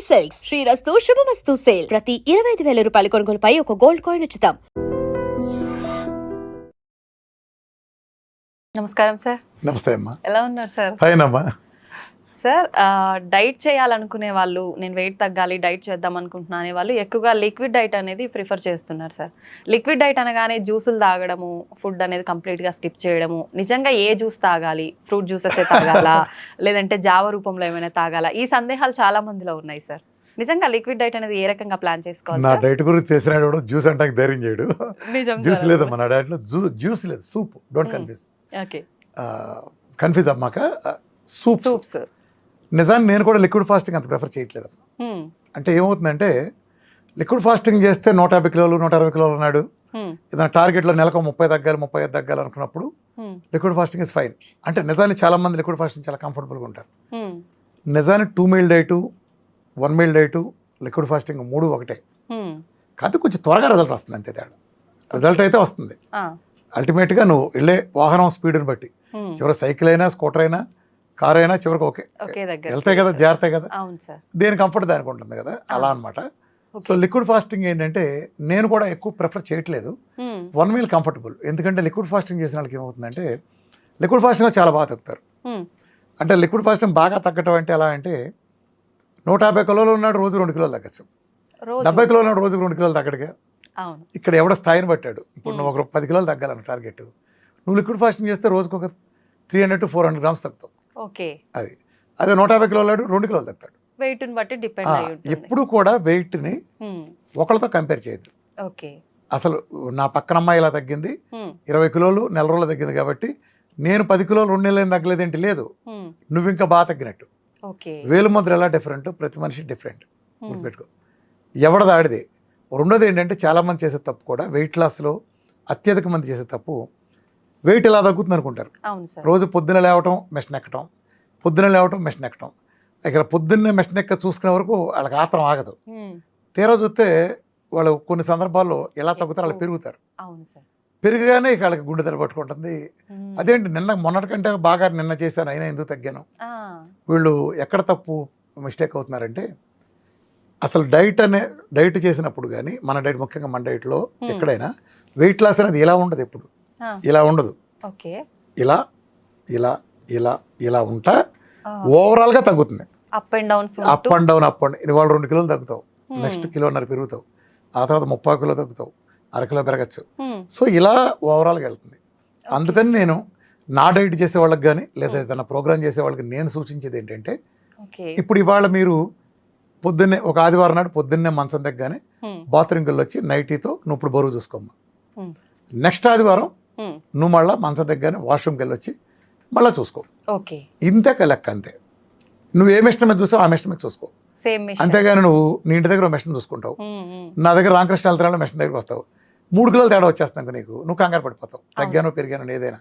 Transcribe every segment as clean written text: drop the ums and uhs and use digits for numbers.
Silks శ్రీరస్తు శుభమస్తు sale ప్రతి 25,000 రూపాయల కొనుగోలుపై ఒక గోల్డ్ కాయిన్ ఉచితం. నమస్కారం సార్. నమస్తే అమ్మా. ఎలా ఉన్నారు సార్? ఫైన్ అమ్మా. సార్, డైట్ చేయాలనుకునే వాళ్ళు, నేను వెయిట్ తగ్గాలి డైట్ చేద్దాం అనుకుంటున్నా అనే వాళ్ళు ఎక్కువగా లిక్విడ్ డైట్ అనేది ప్రిఫర్ చేస్తున్నారు సార్. లిక్విడ్ డైట్ అనగానే జ్యూసులు తాగడము, ఫుడ్ అనేది కంప్లీట్గా స్కిప్ చేయడము, నిజంగా ఏ జ్యూస్ తాగాలి, ఫ్రూట్ జ్యూసెస్ తాగాలా లేదంటే జావ రూపంలో ఏమైనా తాగాలా, ఈ సందేహాలు చాలా మందిలో ఉన్నాయి సార్. నిజంగా లిక్విడ్ డైట్ అనేది ఏ రకంగా ప్లాన్ చేసుకోవాలి? నా డైట్ గురించి తెలిసిన జ్యూస్ అంటే ధైర్యం చేయడు. జ్యూస్ లేదమ్మా నా డైట్లో. జ్యూస్ లేదు, soup. Don't confuse. Okay, confuse అమ్మాక. సూప్స్ నిజాన్ని నేను కూడా లిక్విడ్ ఫాస్టింగ్ అంత ప్రిఫర్ చేయట్లేదమ్మా. అంటే ఏమవుతుందంటే లిక్విడ్ ఫాస్టింగ్ చేస్తే 150 కిలోలు 160 కిలోలు ఉన్నాడు, ఏదైనా టార్గెట్లో నెలకు 30 తగ్గాలి 35 తగ్గాలి అనుకున్నప్పుడు లిక్విడ్ ఫాస్టింగ్ ఇస్ ఫైన్. అంటే నిజాన్ని చాలా మంది లిక్విడ్ ఫాస్టింగ్ చాలా కంఫర్టబుల్గా ఉంటారు. నిజాన్ని 2 meal diet, 1 meal diet, liquid fasting 3 ఒకటే. కాకపోతే కొంచెం త్వరగా రిజల్ట్ వస్తుంది, అంతే తేడా. రిజల్ట్ అయితే వస్తుంది. అల్టిమేట్గా నువ్వు వెళ్ళే వాహనం స్పీడ్ని బట్టి, చివరి సైకిల్ అయినా స్కూటర్ అయినా కార్ అయినా చివరికి ఓకే వెళ్తాయి కదా, జాగ్రత్త కదా, దేని కంఫర్ట్ దానికి ఉంటుంది కదా, అలా అనమాట. సో లిక్విడ్ ఫాస్టింగ్ ఏంటంటే నేను కూడా ఎక్కువ ప్రిఫర్ చేయట్లేదు. 1 మీల్ కంఫర్టబుల్. ఎందుకంటే లిక్విడ్ ఫాస్టింగ్ చేసిన వాళ్ళకి ఏమవుతుందంటే లిక్విడ్ ఫాస్టింగ్లో చాలా బాగా తగ్గుతారు. అంటే లిక్విడ్ ఫాస్టింగ్ బాగా తగ్గటం అంటే ఎలా అంటే 150 కిలోలు ఉన్నాడు రోజు 2 కిలోలు తగ్గచ్చు, 70 కిలోలు ఉన్నాడు రోజుకు 2 కిలోలు తగ్గడుగా. ఇక్కడ ఎవడో స్థాయిని పట్టాడు. ఇప్పుడు నువ్వు ఒక 10 కిలోలు తగ్గాలన్న టార్గెట్, నువ్వు లిక్విడ్ ఫాస్టింగ్ చేస్తే రోజుకు ఒక 300 to 400 గ్రామ్స్ తగ్గుతావు. అది అదే 150 కిలోలు 2 కిలోలు తగ్గుతాడు. వెయిట్ని బట్టి డిపెండ్ అయ్యి ఉంటుంది. ఎప్పుడు కూడా వెయిట్ని ఒకళ్ళతో కంపేర్ చేయొద్దు. అసలు నా పక్కన అమ్మాయి ఇలా తగ్గింది, 20 కిలోలు నెల రోజులు తగ్గింది కాబట్టి నేను 10 కిలోలు 2 నెలలు ఏం తగ్గలేదేంటి, లేదు, నువ్వు ఇంకా బాగా తగ్గినట్టు. వేలు ముద్ర ఎలా డిఫరెంట్, ప్రతి మనిషి డిఫరెంట్, గుర్తుపెట్టుకో. ఎవడది ఆడిదే. రెండోది ఏంటంటే చాలామంది చేసే తప్పు కూడా, వెయిట్ లాస్లో అత్యధిక మంది చేసే తప్పు, వెయిట్ ఎలా తగ్గుతుంది అనుకుంటారు. రోజు పొద్దున్న లేవటం మెషిన్ ఎక్కటం, పొద్దున్న లేవటం మెషిన్ ఎక్కటం. ఇక్కడ పొద్దున్నే మెషిన్ ఎక్క చూసుకునే వరకు వాళ్ళకి ఆత్రం ఆగదు. తీరా చూస్తే వాళ్ళు కొన్ని సందర్భాల్లో ఎలా తగ్గుతారు వాళ్ళు పెరుగుతారు. పెరిగగానే ఇక వాళ్ళకి గుండె దెబ్బ పట్టుకుంటుంది. అదేంటి మొన్నటికంటే బాగా నిన్న చేశాను అయినా ఎందుకు తగ్గాను. వీళ్ళు ఎక్కడ తప్పు మిస్టేక్ అవుతున్నారంటే అసలు డైట్ చేసినప్పుడు కానీ, మన డైట్ ముఖ్యంగా మన డైట్లో ఎక్కడైనా వెయిట్ లాస్ అనేది ఇలా ఉండదు, ఎప్పుడు ఇలా ఉండదు. ఇలా ఇలా ఇలా ఇలా ఉంటా ఓవరాల్గా తగ్గుతుంది. అప్ అండ్ డౌన్ ఇవాళ 2 కిలోలు తగ్గుతావు, నెక్స్ట్ 1.5 కిలో పెరుగుతావు, ఆ తర్వాత 30 కిలో తగ్గుతావు, 1/2 కిలో పెరగచ్చు. సో ఇలా ఓవరాల్గా వెళ్తుంది. అందుకని నేను నా డైట్ చేసే వాళ్ళకి కానీ లేదా ఏదైనా ప్రోగ్రామ్ చేసే వాళ్ళకి నేను సూచించేది ఏంటంటే, ఇప్పుడు ఇవాళ మీరు పొద్దున్నే ఒక ఆదివారం నాడు పొద్దున్నే మంచం దగ్గరనే బాత్రూమ్కి వెళ్ళి వచ్చి నైటీతో నువ్వు ఇప్పుడు బరువు చూసుకోమ్మా. నెక్స్ట్ ఆదివారం నువ్వు మళ్ళీ మంచం దగ్గరనే వాష్రూమ్కి వెళ్ళి వచ్చి మళ్ళీ చూసుకో. ఇంతే లెక్క, అంతే. నువ్వు ఏ మెషిన్ మీద చూసావు ఆ మెషిన్ మీద చూసుకో. అంతేగాని నువ్వు నీ ఇంటి దగ్గర మెషిన్ చూసుకుంటావు, నా దగ్గర రామకృష్ణ వెళ్తాను మెషిన్ దగ్గరకు వస్తావు, 3 కిలోలు తేడా వచ్చేస్తాను నీకు, నువ్వు కంగారు పడిపోతావు, తగ్గానో పెరిగానో ఏదైనా.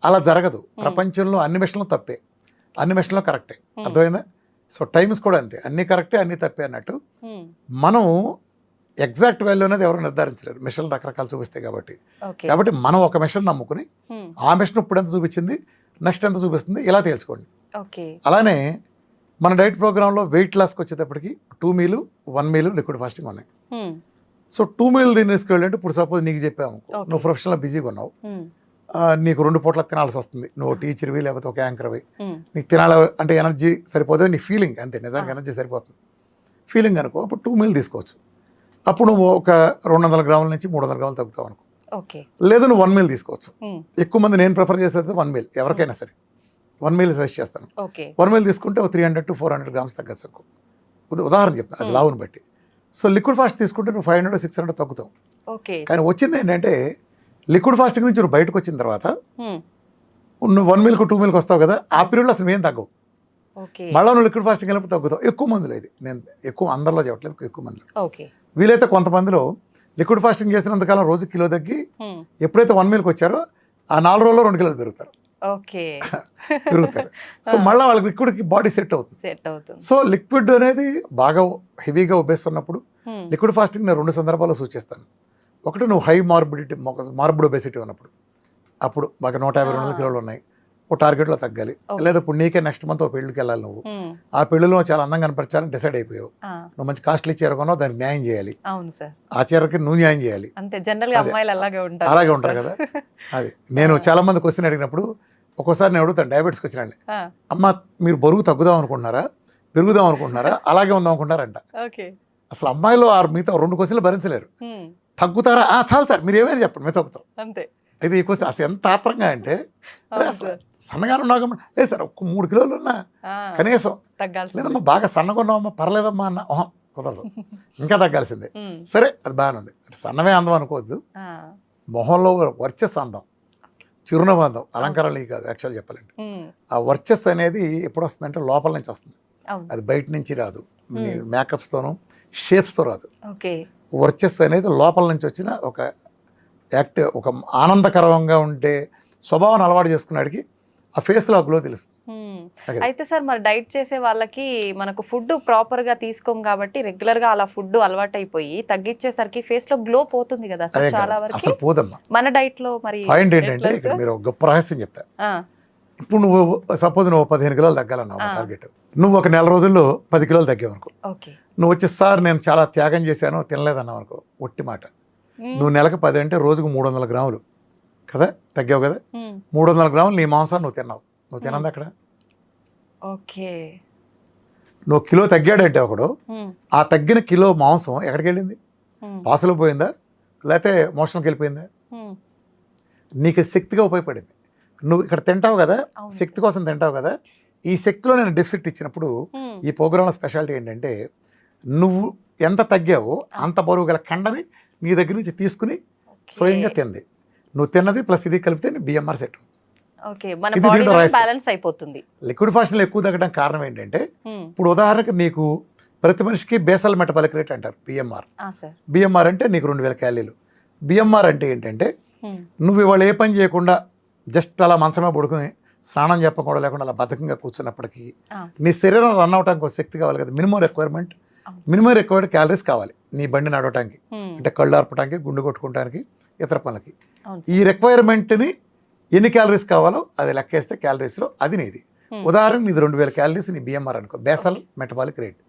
అలా జరగదు. ప్రపంచంలో అన్ని మెషిన్లు తప్పే, అన్ని మెషిన్లో కరెక్టే. అర్థమైందా? సో టైమ్స్ కూడా అంతే, అన్ని కరెక్టే అన్ని తప్పే అన్నట్టు. మనం ఎగ్జాక్ట్ వాల్యూ అనేది ఎవరు నిర్ధారించలేరు, మిషన్లు రకరకాలు చూపిస్తాయి కాబట్టి. కాబట్టి మనం ఒక మిషన్ నమ్ముకుని ఆ మిషన్ ఇప్పుడు ఎంత చూపించింది, నెక్స్ట్ ఎంత చూపిస్తుంది, ఇలా తేల్చుకోండి. అలానే మన డైట్ ప్రోగ్రాంలో వెయిట్ లాస్కి వచ్చేటప్పటికి 2 మీలు 1 మీలు లిక్విడ్ ఫాస్టింగ్ ఉన్నాయి. సో 2 మీలు దీన్ని తీసుకెళ్ళంటే ఇప్పుడు సపోజ్ నీకు చెప్పాము, నువ్వు ప్రొఫెషనల్ బిజీగా ఉన్నావు, నీకు 2 పూట్ల తినాల్సి వస్తుంది, నువ్వు టీచర్వి లేకపోతే ఒక యాంకర్వి, నీకు తినాలి అంటే ఎనర్జీ సరిపోదు, నీ ఫీలింగ్ అంతే, నిజానికి ఎనర్జీ సరిపోతుంది ఫీలింగ్ అనుకో, అప్పుడు 2 మీలు తీసుకోవచ్చు. అప్పుడు నువ్వు ఒక 200 గ్రాముల నుంచి 300 గ్రాములు తగ్గుతావు అనుకో. లేదు నువ్వు 1 మీల్ తీసుకోవచ్చు. ఎక్కువ మంది నేను ప్రిఫర్ చేసేది 1 మీల్, ఎవరికైనా సరే 1 మీల్ సజెస్ట్ చేస్తాను. 1 మీల్ తీసుకుంటే ఒక 300 to 400 గ్రామ్స్ తగ్గచ్చు. ఉదాహరణ చెప్తాను, అది లావుని బట్టి. సో లిక్విడ్ ఫాస్ట్ తీసుకుంటే నువ్వు 500 600 తగ్గుతావు. కానీ వచ్చింది ఏంటంటే లిక్విడ్ ఫాస్టింగ్ నుంచి నువ్వు బయటకు వచ్చిన తర్వాత నువ్వు 1 మీల్కు 2 మీల్కి వస్తావు కదా, ఆ పీరియడ్లో అసలు ఏం తగ్గవు. మళ్ళీ నువ్వు లిక్విడ్ ఫాస్టింగ్ వెళ్ళినప్పుడు తగ్గుతావు. ఎక్కువ మందిలో ఇది, నేను ఎక్కువ అందరిలో చెప్పట్లేదు, ఎక్కువ మందిలో. వీలైతే కొంతమందిలో లిక్విడ్ ఫాస్టింగ్ చేసినంతకాలం రోజు కిలో తగ్గి ఎప్పుడైతే 1 మీల్కి వచ్చారో ఆ 4 రోజుల్లో 2 కిలోలు పెరుగుతారు. సో మళ్ళీ వాళ్ళకి లిక్విడ్కి బాడీ సెట్ అవుతుంది. సో లిక్విడ్ అనేది బాగా హెవీగా ఉబ్బేస్తున్నప్పుడు లిక్విడ్ ఫాస్టింగ్ నేను 2 సందర్భాల్లో సూచిస్తాను. ఒకటి నువ్వు హై మార్బిడ్ ఒబెసిటీ ఉన్నప్పుడు, అప్పుడు మాకు 150-200 కిలోలు ఉన్నాయి, ఓ టార్గెట్లో తగ్గాలి. లేదా ఇప్పుడు నీకే నెక్స్ట్ మంత్ ఓ పెళ్ళికి వెళ్ళాలి, నువ్వు ఆ పెళ్లిలో చాలా అందంగా కనపరచాలని డిసైడ్ అయిపోయావు. నువ్వు మంచి కాస్ట్లీ చీర కొన్నావు, దానికి న్యాయం చేయాలి. అవును సార్. ఆ చీరకి నువ్వు న్యాయం చేయాలి. అంతే, జనరల్ గా అమ్మాయిలు అలాగే ఉంటారు. అలాగే ఉంటారు కదా. అది నేను చాలా మంది క్వశ్చన్ అడిగినప్పుడు ఒక్కోసారి నేను అడుగుతాను, డయాబెటీస్కి వచ్చినండి, అమ్మ మీరు బరువు తగ్గుదాం అనుకుంటున్నారా, పెరుగుదాం అనుకుంటున్నారా, అలాగే ఉందాం అనుకుంటున్నారంట. అసలు అమ్మాయిలు మిగతా 2 క్వశ్చన్లు భరించలేరు. తగ్గుతారా, చాలు సార్ మీరు ఏమైనా చెప్పండి, మేము తగ్గుతాం. అంతే. ఇది ఈ క్వశ్చన్ అసలు ఎంత ఆత్రంగా అంటే, అసలు సన్నగా ఉన్నావు లేదు సార్, ఒక్క 3 కిలోలు ఉన్నా కనీసం లేదమ్మా, బాగా సన్నగా ఉన్నావమ్మా, పర్లేదమ్మా అన్న, కుదరదు, ఇంకా తగ్గాల్సిందే. సరే అది బాగానే ఉంది, సన్నమే అందం అనుకోవద్దు, మొహంలో వర్చస్సు అందం, చిరునవ్వు అందం, అలంకారాలు కాదు. యాక్చువల్ చెప్పాలంటే ఆ వర్చస్సు అనేది ఎప్పుడు వస్తుందంటే లోపల నుంచి వస్తుంది, అది బయట నుంచి రాదు, మేకప్స్తోనూ షేప్స్తో రాదు. వర్చస్సు అనేది లోపల నుంచి వచ్చిన ఒక యాక్టివ్, ఒక ఆనందకరంగా ఉండే స్వభావం అలవాటు చేసుకున్నాడికి ఆ ఫేస్లో గ్లో తెలుస్తుంది. అయితే సార్ మరి డైట్ చేసే వాళ్ళకి మనకు ఫుడ్ ప్రాపర్ గా తీసుకోం కాబట్టి రెగ్యులర్ గా అలా ఫుడ్ అలవాటు అయిపోయి తగ్గించేసరికి ఫేస్ లో గ్లో పోతుంది కదా సార్ చాలా వరకు. అసలు పోదమ్మా మన డైట్ లో. మరి పాయింట్ ఏంటంటే ఇక్కడ మీరు గొప్ప రహస్యం చెప్తా. ఇప్పుడు నువ్వు సపోజ్ నువ్వు 15 కిలోలు తగ్గాలన్నావు టార్గెట్, నువ్వు ఒక నెల రోజుల్లో 10 కిలోలు తగ్గావు అనుకో, నువ్వు వచ్చి సార్ నేను చాలా త్యాగం చేశాను తినలేదన్నావు అనుకో, ఒట్టి మాట. నువ్వు నెలకు 10 అంటే రోజుకు 300 గ్రాములు కదా తగ్గావు కదా, 300 గ్రాములు నీ మాంసం నువ్వు తిన్నావు. నువ్వు తినంది అక్కడ. నువ్వు కిలో తగ్గాడంటే ఒకడు, ఆ తగ్గిన కిలో మాంసం ఎక్కడికి వెళ్ళింది? పాసులో పోయిందా, లేకపోతే మోషన్కి వెళ్ళిపోయిందా? నీకు శక్తిగా ఉపయోగపడింది. నువ్వు ఇక్కడ తింటావు కదా, శక్తి కోసం తింటావు కదా, ఈ శక్తిలో నేను డెఫిసిట్ ఇచ్చినప్పుడు ఈ ప్రోగ్రాంలో స్పెషాలిటీ ఏంటంటే, నువ్వు ఎంత తగ్గావో అంత బరువు గల కండని నీ దగ్గర నుంచి తీసుకుని స్వయంగా తింది. నువ్వు తిన్నది ప్లస్ ఇది కలిపితే నీ బిఎంఆర్ సెట్. లిక్విడ్ ఫాస్టింగ్ ఎక్కువ తగ్గడానికి కారణం ఏంటంటే, ఇప్పుడు ఉదాహరణకు నీకు ప్రతి మనిషికి బేసల్ మెటబాలిక్ రేట్ అంటారు బిఎంఆర్. బిఎంఆర్ అంటే నీకు 2000 క్యాలరీలు. బిఎంఆర్ అంటే ఏంటంటే, నువ్వు ఇవాళ ఏ పని చేయకుండా జస్ట్ అలా మంచమే పడుకుని స్నానం చెప్పకుండా లేకుండా అలా బద్ధకంగా కూర్చున్నప్పటికీ నీ శరీరం రన్ అవడానికి ఒక శక్తి కావాలి కదా. మినిమం రిక్వైర్డ్ క్యాలరీస్ కావాలి నీ బండి నడవటానికి, అంటే కళ్ళు ఆర్పడానికి, గుండు కొట్టుకోవడానికి, ఇతర పనులకి. ఈ రిక్వైర్మెంట్ని ఎన్ని క్యాలరీస్ కావాలో అది లెక్కేస్తే క్యాలరీస్లో అది నీది. ఉదాహరణకు నీది 2000 క్యాలరీస్ నీ బిఎంఆర్ అనుకో, బేసల్ మెటబాలిక్ రేట్.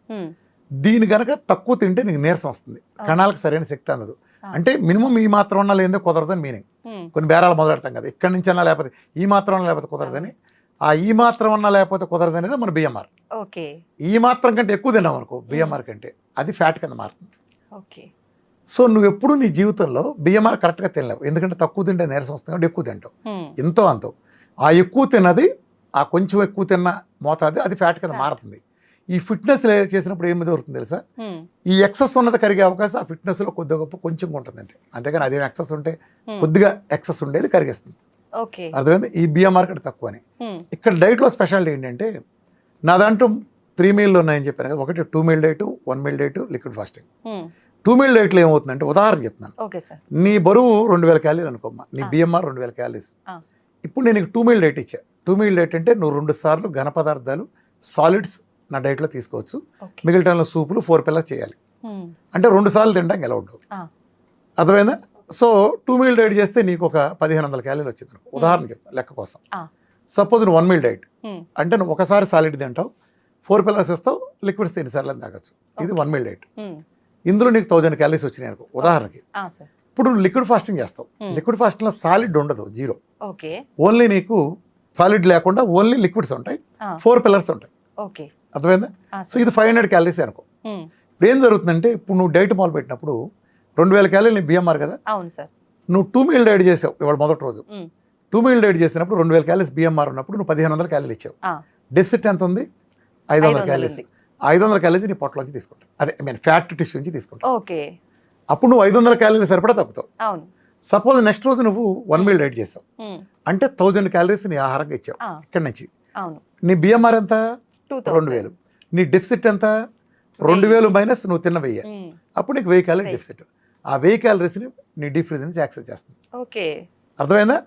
దీని కనుక తక్కువ తింటే నీకు నీరసం వస్తుంది, కణాలకు సరైన శక్తి అందదు. అంటే మినిమం ఈ మాత్రం ఉన్నా లేదో కుదరదని మీనింగ్. కొన్ని బేరాలు మొదలెడతాం కదా, ఇక్కడి నుంచి అన్నా లేకపోతే ఈ మాత్రం ఉన్నా లేకపోతే కుదరదని. ఆ ఈ మాత్రం ఉన్నా లేకపోతే కుదరదు అనేది మన బిఎంఆర్. ఈ మాత్రం కంటే ఎక్కువ తిన్నాం అనుకో బిఎంఆర్ కంటే, అది ఫ్యాట్ కింద మారుతుంది. సో నువ్వు ఎప్పుడు నీ జీవితంలో బిఎంఆర్ కరెక్ట్గా తినలేవు, ఎందుకంటే తక్కువ తింటే నీరసం వస్తుంది కాబట్టి ఎక్కువ తింటావు, ఎంతో అంతో. ఆ ఎక్కువ తిన్నది, ఆ కొంచెం ఎక్కువ తిన్న మోతాది అది ఫ్యాట్ కింద మారుతుంది. ఈ ఫిట్నెస్ చేసినప్పుడు ఏమి జరుగుతుంది తెలుసా, ఈ ఎక్సెస్ ఉన్నది కరిగే అవకాశం ఆ ఫిట్నెస్లో కొద్దిగా గొప్ప కొంచెం ఉంటుందంటే, అంతేగాని అదేం ఎక్సెస్ ఉంటే కొద్దిగా ఎక్సెస్ ఉండేది కరిగేస్తుంది. అర్థమైంది? ఈ బిఎంఆర్ కంటే తక్కువ అని. ఇక్కడ డైట్లో స్పెషాలిటీ ఏంటంటే, నా దాంట్లో 3 మీల్లు ఉన్నాయని చెప్పాను కదా. ఒకటి 2 meal diet, 1 meal diet, liquid fasting. 2 meal డైట్లో ఏమవుతుందంటే, ఉదాహరణ చెప్తున్నాను, నీ బరువు 2000 క్యాలరీలు అనుకోమ్మా, నీ బిఎంఆర్ 2000 క్యాలరీస్. ఇప్పుడు నేను 2 మీల్ డైట్ ఇచ్చా. 2 మీల్ డైట్ అంటే నువ్వు 2 సార్లు ఘన పదార్థాలు సాలిడ్స్ నా డైట్లో తీసుకోవచ్చు, మిగిలిన టైంలో సూపులు 4 పిల్లర్స్ చేయాలి. అంటే 2 సార్లు తినడానికి ఎలా ఉండవు. అర్థమైందా? సో 2 మీల్ డైట్ చేస్తే నీకు ఒక 1500 క్యాలరీలు వచ్చింది ఉదాహరణ చెప్తా లెక్క కోసం. సపోజ్ నువ్వు 1 మీల్ డైట్ అంటే నువ్వు ఒకసారి సాలిడ్ తింటావు, 4 పిల్లర్స్ ఇస్తావు, లిక్విడ్స్ 3 సార్లు తాగొచ్చు. ఇది 1 మీల్ డైట్. ఇందులో నీకు 1000 క్యాలరీస్ వచ్చినాయి అనుకో ఉదాహరణకి. ఇప్పుడు నువ్వు లిక్విడ్ ఫాస్టింగ్ చేస్తావు. లిక్విడ్ ఫాస్టింగ్లో సాలిడ్ ఉండదు, 0. ఓన్లీ నీకు సాలిడ్ లేకుండా ఓన్లీ లిక్విడ్స్ ఉంటాయి, 4 పిల్లర్స్ ఉంటాయి. అర్థమైందా? సో ఇది 500 క్యాలరీస్ అనుకో. ఇప్పుడు ఏం జరుగుతుందంటే, ఇప్పుడు నువ్వు డైట్ మొదలు పెట్టినప్పుడు 2000 క్యాలరీలు నీ బిఎంఆర్ కదా. నువ్వు 2 మీల్ డైట్ చేసావు ఇవాళ మొదటి రోజు. 2 మీల్ డైట్ చేసినప్పుడు 2000 క్యాలరీస్ బిఎంఆర్ ఉన్నప్పుడు నువ్వు 1500 క్యాలరీలు ఇచ్చావు. డెఫిసిట్ ఎంత ఉంది? 500 క్యాలరీస్. 500 క్యాలరీస్ నీ పొట్టలోంచి తీసుకుంటావు, అదే ఫ్యాట్ టిష్యూ నుంచి తీసుకుంటావు. అప్పుడు నువ్వు 500 క్యాలరీలు సరిపడా తగ్గుతావు. సపోజ్ నెక్స్ట్ రోజు నువ్వు 1 మీల్ డైట్ చేసావు అంటే 1000 క్యాలరీస్ నీ ఆహారంగా ఇచ్చావు. ఇక్కడ నుంచి నీ బిఎంఆర్ ఎంత? 2000. నీ డెఫిసిట్ ఎంత? 2000 మైనస్ నువ్వు తిన్న 1000. అప్పుడు నీకు 1000 క్యాలరీ డెఫిసిట్. ఆ 1000 క్యాలరీస్ని నీ డీప్ ఫ్రిజ్ నుంచి యాక్సెస్ చేస్తుంది. అర్థమైందా?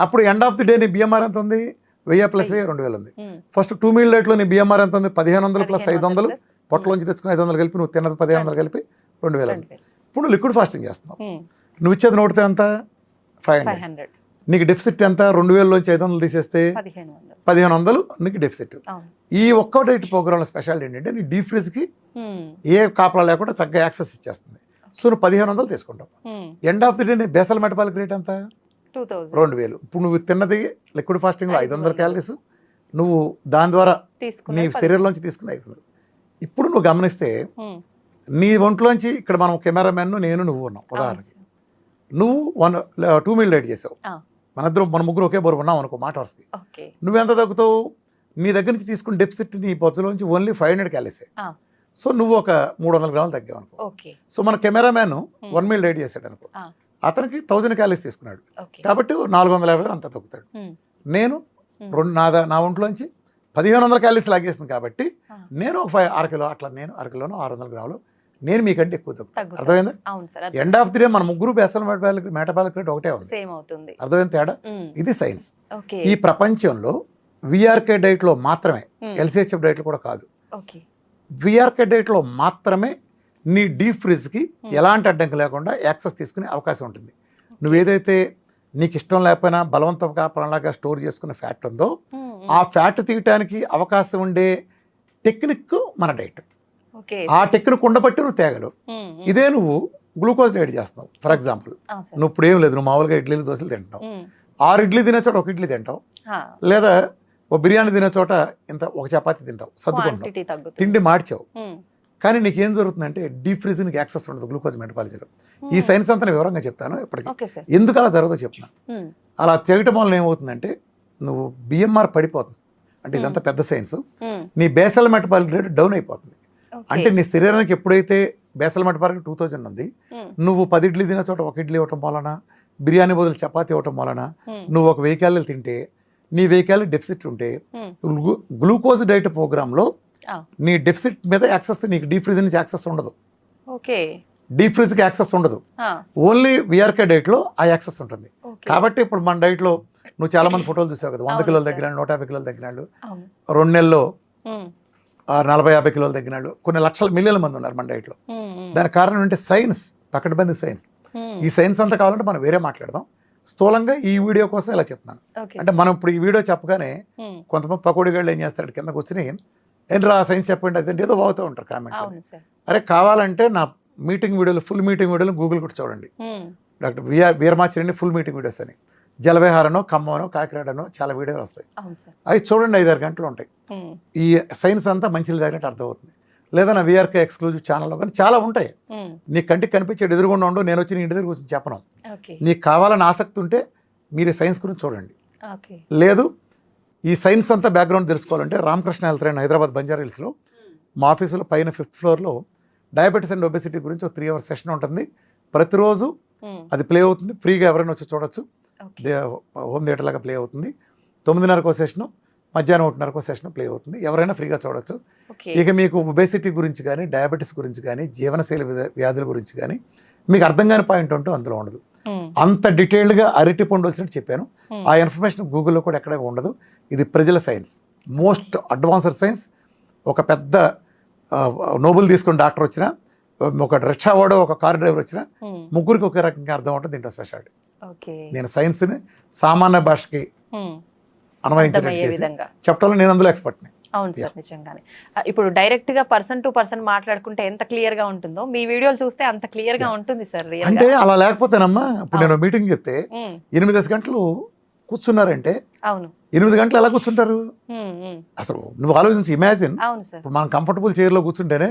అప్పుడు ఎండ్ ఆఫ్ ది డే నీ బిఎంఆర్ ఎంత ఉంది? 1000 ప్లస్ 1000 2000 ఉంది. ఫస్ట్ 2 మీల్ డైట్లో నీ బిఎంఆర్ ఎంత ఉంది? 1500 ప్లస్ 500, పొట్టలోంచి తెచ్చుకుని 500 కలిపి నువ్వు తిన్నది 1500 కలిపి 2000 ఉంది. ఇప్పుడు నువ్వు లిక్విడ్ ఫాస్టింగ్ చేస్తున్నావు. నువ్వు ఇచ్చేది నోటితే ఎంత? 500. నీకు డెఫిసిట్ ఎంత? 2000లోంచి 500 తీసేస్తే 1500 నీకు డెఫిసిట్. అవును. ఈ ఒక్క డైట్ ప్రోగ్రాంలో స్పెషాలిటీ ఏంటంటే నీ డీప్ ఫ్రీజ్కి ఏ కాపలా లేకుండా చక్కగా యాక్సెస్ ఇచ్చేస్తుంది. సో నువ్వు 1500 తీసుకుంటావు. ఎండ్ ఆఫ్ ది డే నీ బేసల్ మెటబాలిక్ రేట్ ఎంత? 2000. ఇప్పుడు నువ్వు తిన్నది లిక్విడ్ ఫాస్టింగ్లో 500 క్యాలరీస్, నువ్వు దాని ద్వారా నీ శరీరంలోంచి తీసుకున్న 500. ఇప్పుడు నువ్వు గమనిస్తే నీ ఒంట్లోంచి ఇక్కడ మనం కెమెరామెన్ నేను నువ్వు ఉన్నాం ఉదాహరణకి, నువ్వు 2 మీల్ డైట్ చేసావు, మన ముగ్గురు ఒకే బరువు ఉన్నాం అనుకో మాట వరుసకి, నువ్వెంత తగ్గుతావు? నీ దగ్గర నుంచి తీసుకున్న డెఫిసిట్ నీ బొజ్జులోంచి ఓన్లీ 500 క్యాలరీసే. సో నువ్వు ఒక 300 గ్రాములు తగ్గావు అనుకో. సో మన కెమెరామెన్ 1 మీల్ డైట్ చేశాడు అనుకో, అతనికి 1000 క్యాలరీస్ తీసుకున్నాడు కాబట్టి 450 అంత తగ్గుతాడు. నేను నా ఒంట్లోంచి 1500 క్యాలరీస్ లాగేస్తుంది కాబట్టి నేను ఒక 6 కిలో అట్లా, నేను 1 కిలోనో 600 గ్రాములు నేను మీకంటే ఎక్కువ తగ్గుతాను. అర్థమైందా? ఎండ్ ఆఫ్ ది డే మన ముగ్గురు బేసల్ మెటబాలిక్ రేట్ ఒకటే ఉంది. అర్థమైన తేడా ఇది సైన్స్. ఈ ప్రపంచంలో విఆర్కే డైట్లో మాత్రమే, ఎల్సిహెచ్ఎఫ్ డైట్లో కూడా కాదు, విఆర్కే డైట్లో మాత్రమే నీ డీప్ ఫ్రిడ్జ్కి ఎలాంటి అడ్డంకి లేకుండా యాక్సెస్ తీసుకునే అవకాశం ఉంటుంది. నువ్వు ఏదైతే నీకు ఇష్టం లేకపోయినా బలవంతంగా ప్రాణలాగా స్టోర్ చేసుకున్న ఫ్యాట్ ఉందో ఆ ఫ్యాట్ తీయటానికి అవకాశం ఉండే టెక్నిక్ మన డైట్. ఆ టెక్నిక్ ఉండబట్టి నువ్వు తేగలవు. ఇదే నువ్వు గ్లూకోజ్ డైట్ చేస్తున్నావు ఫర్ ఎగ్జాంపుల్, నువ్వు ఇప్పుడు ఏం లేదు, నువ్వు మామూలుగా ఇడ్లీలు దోశలు తింటావు, 6 ఇడ్లీ తినే చోట 1 ఇడ్లీ తింటావు, లేదా ఓ బిర్యానీ తినే చోట ఇంత ఒక చపాతీ తింటావు, సర్దుకుంటావు, తిండి మార్చావు. కానీ నీకేం జరుగుతుందంటే డీప్ ఫ్రీజ్ నీకు యాక్సెస్ ఉండదు గ్లూకోజ్ మెటబాలిజీలో. ఈ సైన్స్ అంతా నేను వివరంగా చెప్తాను ఇప్పటికీ, ఎందుకు అలా జరుగుతుందో చెప్తున్నాను. అలా చేయటం వల్ల ఏమవుతుందంటే నువ్వు బిఎంఆర్ పడిపోతుంది, అంటే ఇదంతా పెద్ద సైన్స్. నీ బేసల్ మెటబాలిక్ రేట్ డౌన్ అయిపోతుంది. అంటే నీ శరీరానికి ఎప్పుడైతే బేసల్ మెటబాలిక్ 2000 ఉంది, నువ్వు 10 ఇడ్లీ తినే చోట 1 ఇడ్లీ ఇవ్వటం వలన, బిర్యానీ బదులు చపాతీ ఇవ్వటం వలన, నువ్వు ఒక 1000 క్యాలరీలు తింటే, నీ 1000 క్యాలరీ డెఫిసిట్ ఉంటే గ్లూకోజ్ డైట్ ప్రోగ్రాంలో నీ డెఫిసిట్ మీద యాక్సెస్, నీకు డీప్ ఫ్రిజ్ నుంచి యాక్సెస్ ఉండదు. డీప్ ఫ్రిజ్కి యాక్సెస్ ఉండదు, ఓన్లీ విఆర్కే డైట్లో ఆ యాక్సెస్ ఉంటుంది. కాబట్టి ఇప్పుడు మన డైట్లో నువ్వు చాలా మంది ఫోటోలు చూసావు కదా, 100 కిలోలు తగ్గినాడు, 150 కిలోలు తగ్గినాడు, 2 నెలల్లో 40-50 కిలోలు తగ్గినాడు, కొన్ని లక్షల మిలియన్ల మంది ఉన్నారు మన డైట్లో. దానికి కారణం ఏంటంటే సైన్స్, పకడ్బందీ సైన్స్. ఈ సైన్స్ అంతా కావాలంటే మనం వేరే మాట్లాడదాం. స్థూలంగా ఈ వీడియో కోసం ఇలా చెప్తున్నాను. అంటే మనం ఇప్పుడు ఈ వీడియో చెప్పగానే కొంతమంది పకోడిగాళ్ళు ఏం చేస్తాడు, కింద కూర్చుని ఏంట్రా సైన్స్ చెప్పండి అదంటే ఏదో బాగుతూ ఉంటారు కామెంట్. అరే కావాలంటే నా మీటింగ్ వీడియోలు, ఫుల్ మీటింగ్ వీడియోలు గూగుల్ కూడా చూడండి, డాక్టర్ వీరమాచిరెడ్డి ఫుల్ మీటింగ్ వీడియోస్ అని, జలవిహారనో, ఖమ్మనో, కాకినాడనో చాలా వీడియోలు వస్తాయి. అవి చూడండి, 5-6 గంటలు ఉంటాయి. ఈ సైన్స్ అంతా మంచిది తగినట్టు అర్థమవుతుంది. లేదా నా విఆర్కే ఎక్స్క్లూజివ్ ఛానల్లో కానీ చాలా ఉంటాయి. నీ కంటికి కనిపించేది ఎదురుగుండా ఉండు, నేను వచ్చి నీ ఇంటి దగ్గర కూర్చొని చెప్పను. నీకు కావాలని ఆసక్తి ఉంటే మీరు సైన్స్ గురించి చూడండి. లేదు ఈ సైన్స్ అంతా బ్యాక్గ్రౌండ్ తెలుసుకోవాలంటే రామకృష్ణ హెల్త్ లైన్ హైదరాబాద్ బంజారా హిల్స్లో మా ఆఫీసులో పైన 5th ఫ్లోర్లో డయాబెటీస్ అండ్ ఒబెసిటీ గురించి ఒక 3 hours సెషన్ ఉంటుంది. ప్రతిరోజు అది ప్లే అవుతుంది, ఫ్రీగా ఎవరైనా వచ్చి చూడొచ్చు. హోమ్ థియేటర్ లాగా ప్లే అవుతుంది. 9:30 సెషను, మధ్యాహ్నం 1:30 సెషన్ ప్లే అవుతుంది. ఎవరైనా ఫ్రీగా చూడొచ్చు. ఇక మీకు ఒబెసిటీ గురించి కానీ, డయాబెటీస్ గురించి కానీ, జీవనశైలి వ్యాధుల గురించి కానీ మీకు అర్థం కాని పాయింట్ అంటూ అందులో ఉండదు. అంత డీటెయిల్డ్గా అరటి పండు వచ్చినట్టు చెప్పాను. ఆ ఇన్ఫర్మేషన్ గూగుల్లో కూడా ఎక్కడ ఉండదు. ఇది ప్రజల సైన్స్, మోస్ట్ అడ్వాన్స్డ్ సైన్స్. ఒక పెద్ద నోబెల్ తీసుకున్న డాక్టర్ వచ్చినా, ఒక రిక్షా వాడో, ఒక కార్ డ్రైవర్ వచ్చినా ముగ్గురికి ఒకే రకంగా అర్థం ఉంటుంది. దీంట్లో స్పెషాలిటీ. నేను సైన్స్ని సామాన్య భాషకి అన్వయించేటట్టు చెప్పడంలో నేను అందులో ఎక్స్పర్ట్ని. అవును సార్, నిజంగానే. ఇప్పుడు డైరెక్ట్ గా పర్సన్ టు పర్సన్ మాట్లాడుకుంటే ఎంత క్లియర్ గా ఉంటుందో మీ వీడియోలు చూస్తే అంత క్లియర్ గా ఉంటుంది సార్. అంటే అలా లేకపోతేనమ్మా, ఇప్పుడు నేను మీటింగ్ చెప్తే 8 గంటలు కూర్చున్నారంటే, అవును 8 గంటలు ఎలా కూర్చుంటారు అసలు? నువ్వు ఆలోచించి ఇమాజిన్. ఇప్పుడు మనం కంఫర్టబుల్ చైర్ లో కూర్చుంటేనే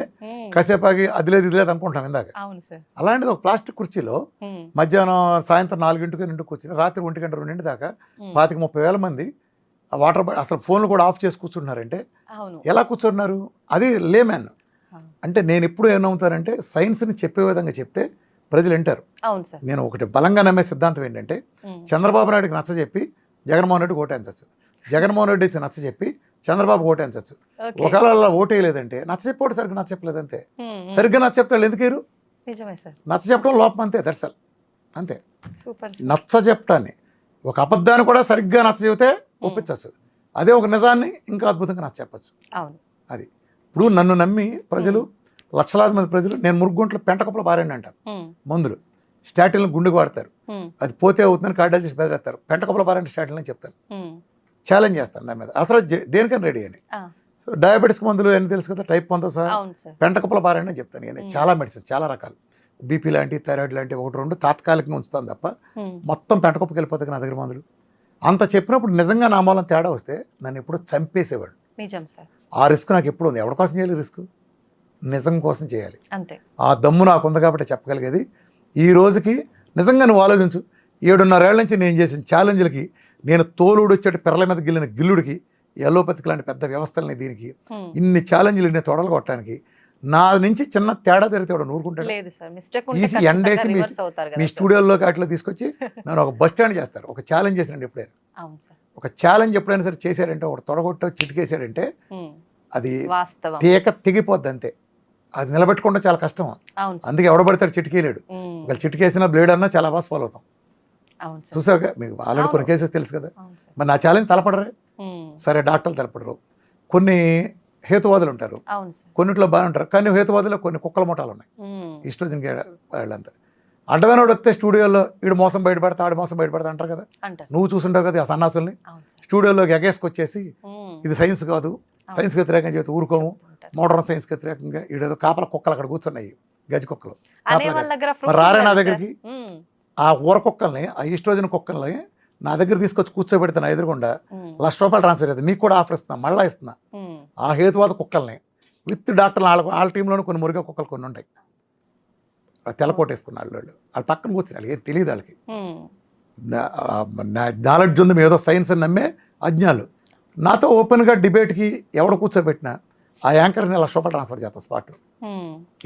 కాసేపు ఆగి అదిలేదు ఇదిలేదు అనుకుంటాం ఇందాక. అలాంటిది ఒక ప్లాస్టిక్ కుర్చీలో మధ్యాహ్నం సాయంత్రం 4 కూర్చుని రాత్రి 1 గంట 2 దాకా 25-30 వేల మంది వాటర్ అసలు ఫోన్లు కూడా ఆఫ్ చేసి కూర్చుంటున్నారంటే ఎలా కూర్చున్నారు? అది లేమ్యాన్. అంటే నేను ఎప్పుడు ఏమవుతానంటే సైన్స్ని చెప్పే విధంగా చెప్తే ప్రజలు వింటారు. నేను ఒకటి బలంగా నమ్మే సిద్ధాంతం ఏంటంటే, చంద్రబాబు నాయుడుకి నచ్చ చెప్పి జగన్మోహన్ రెడ్డి ఓటేయించవచ్చు, జగన్మోహన్ రెడ్డి నచ్చ చెప్పి చంద్రబాబు ఓటేయించవచ్చు. ఒకవేళ అలా ఓటేయలేదంటే నచ్చ చెప్పోటి సరిగ్గా నచ్చ చెప్పలేదంతే. సరిగ్గా నచ్చ చెప్తాడు ఎందుకు? నచ్చ చెప్పడం లోపం అంతే, దర్శల్ అంతే. నచ్చ చెప్పటాన్ని, ఒక అబద్ధాన్ని కూడా సరిగ్గా నచ్చ చెబితే ఒప్పించచ్చు, అదే ఒక నిజాన్ని ఇంకా అద్భుతంగా నచ్చ చెప్పచ్చు. అది ఇప్పుడు నన్ను నమ్మి ప్రజలు, లక్షలాది మంది ప్రజలు, నేను మురుగుంట్లో పెంటకప్పులు పారండి అంటారు. మందులు స్టాటిన్లు గుండెకు వాడతారు, అది పోతే అవుతుందని కార్డియాలజిస్ట్ బెదిరేస్తారు. పెంటకప్పులు పారండి స్టాటిన్ అని చెప్తాను. ఛాలెంజ్ చేస్తాను దాని మీద అసలు దేనికని రెడీ అని. ఆ. డయాబెటీస్ మందులు అని తెలుసు కదా, టైప్ 1తో సహా అవును సార్. పెంటకుప్పల పారాయణ చెప్తాను నేను. చాలా మెడిసిన్, చాలా రకాలు, బీపీ లాంటి, థైరాయిడ్ లాంటి 1-2 తాత్కాలికంగా ఉంచుతాను తప్ప మొత్తం పెంటకుప్పకి వెళ్ళిపోతుంది నా దగ్గర మందులు. అంత చెప్పినప్పుడు నిజంగా నా మూలం తేడా వస్తే నన్ను ఎప్పుడూ చంపేసేవాడు. నిజం సార్. ఆ రిస్క్ నాకు ఎప్పుడు ఉంది. ఎవరి కోసం చేయాలి రిస్క్? నిజం కోసం చేయాలి. అంతే. ఆ దమ్ము నాకు ఉంది కాబట్టి చెప్పగలిగేది. ఈ రోజుకి నిజంగా నువ్వు ఆలోచించు, 7.5 ఏళ్ల నుంచి నేను చేసిన ఛాలెంజ్లకి, నేను తోలుడు వచ్చేటి పిర్రల మీద గిల్లిన గిల్లుడికి, ఎలోపతికి లాంటి పెద్ద వ్యవస్థలని దీనికి, ఇన్ని ఛాలెంజ్లు, ఇన్ని తొడలు కొట్టడానికి నా నుంచి చిన్న తేడా జరిగితే వాడు నూరుకుంటాడు. లేదు సార్, మిస్టేక్ ఈజీ ఎండేసి మీ స్టూడియోలోకి అట్లా తీసుకొచ్చి నన్ను ఒక బస్ స్టాండ్ చేస్తారు. ఒక ఛాలెంజ్ చేసినండి ఎప్పుడైనా. అవును సార్. ఒక ఛాలెంజ్ ఎప్పుడైనా సరే చేశాడంటే, ఒక తొడగొట్టో చిటికేసాడంటే అది వాస్తవం, తెగిపోద్ది అంతే. అది నిలబెట్టుకుంటే చాలా కష్టం. అవును సార్. అందుకే ఎవడబడతాడు చిటికేయలేడు. ఒక చిటికేసిన బ్లేడ్ అన్నా చాలా బాగా ఫాలో అవుతాం. అవును సార్. చూసావుగా, మీకు ఆల్రెడీ కొన్ని కేసెస్ తెలుసు కదా. అవును సార్. మరి నా ఛాలెంజ్ తలపడరే. సరే, డాక్టర్లు తలపడరు, కొన్ని హేతువాదులు ఉంటారు, అవును సార్. కొన్నిట్లో బాగానే ఉంటారు. కానీ హేతువాదులో కొన్ని కుక్కల ముఠాలు ఉన్నాయి. ఈస్ట్రోజన్ వాళ్ళంతా అడ్డమైన వాడు వస్తే స్టూడియోలో వీడు మోసం బయటపడతా, ఆడు మోసం బయటపడతా అంటారు కదా. అంటారు. నువ్వు చూసుంటావు కదా ఆ సన్నాసుల్ని. అవును సార్. స్టూడియోలోకి ఎగేసుకొచ్చేసి ఇది సైన్స్ కాదు, సైన్స్ వ్యతిరేకంగా చెబుతూ ఊరుకోము, మోడర్న్ సైన్స్ వ్యతిరేకంగా ఈడేదో కాపల కుక్కలు అక్కడ కూర్చున్నాయి, గజ కుక్కలు. అనే వాళ్ళ దగ్గర మరి రారే నా దగ్గరికి. ఆ ఊర కుక్కల్ని, ఆ ఈస్ట్రోజన్ కుక్కల్ని నా దగ్గర తీసుకొచ్చి కూర్చోబెడితే నా ఎదురుగుండా ₹1,00,000 ట్రాన్స్ఫర్ అవుతుంది. మీకు కూడా ఆఫర్ ఇస్తున్నా, మళ్ళీ ఇస్తున్నా. ఆ హేతువాద కుక్కల్ని విత్ డాక్టర్లు వాళ్ళ టీంలోనే కొన్ని మురిగా కుక్కలు కొన్ని ఉంటాయి, తెల్లకోట వేసుకున్న వాళ్ళు పక్కన కూర్చుని వాళ్ళకి ఏం తెలియదు. వాళ్ళకి నాలెడ్జ్ ఉంది, ఏదో సైన్స్ అని నమ్మే అజ్ఞాలు. నాతో ఓపెన్గా డిబేట్కి ఎవడు కూర్చోబెట్టినా ఆ యాంకర్ని ₹1,00,000 ట్రాన్స్ఫర్ చేస్తా స్పాట్.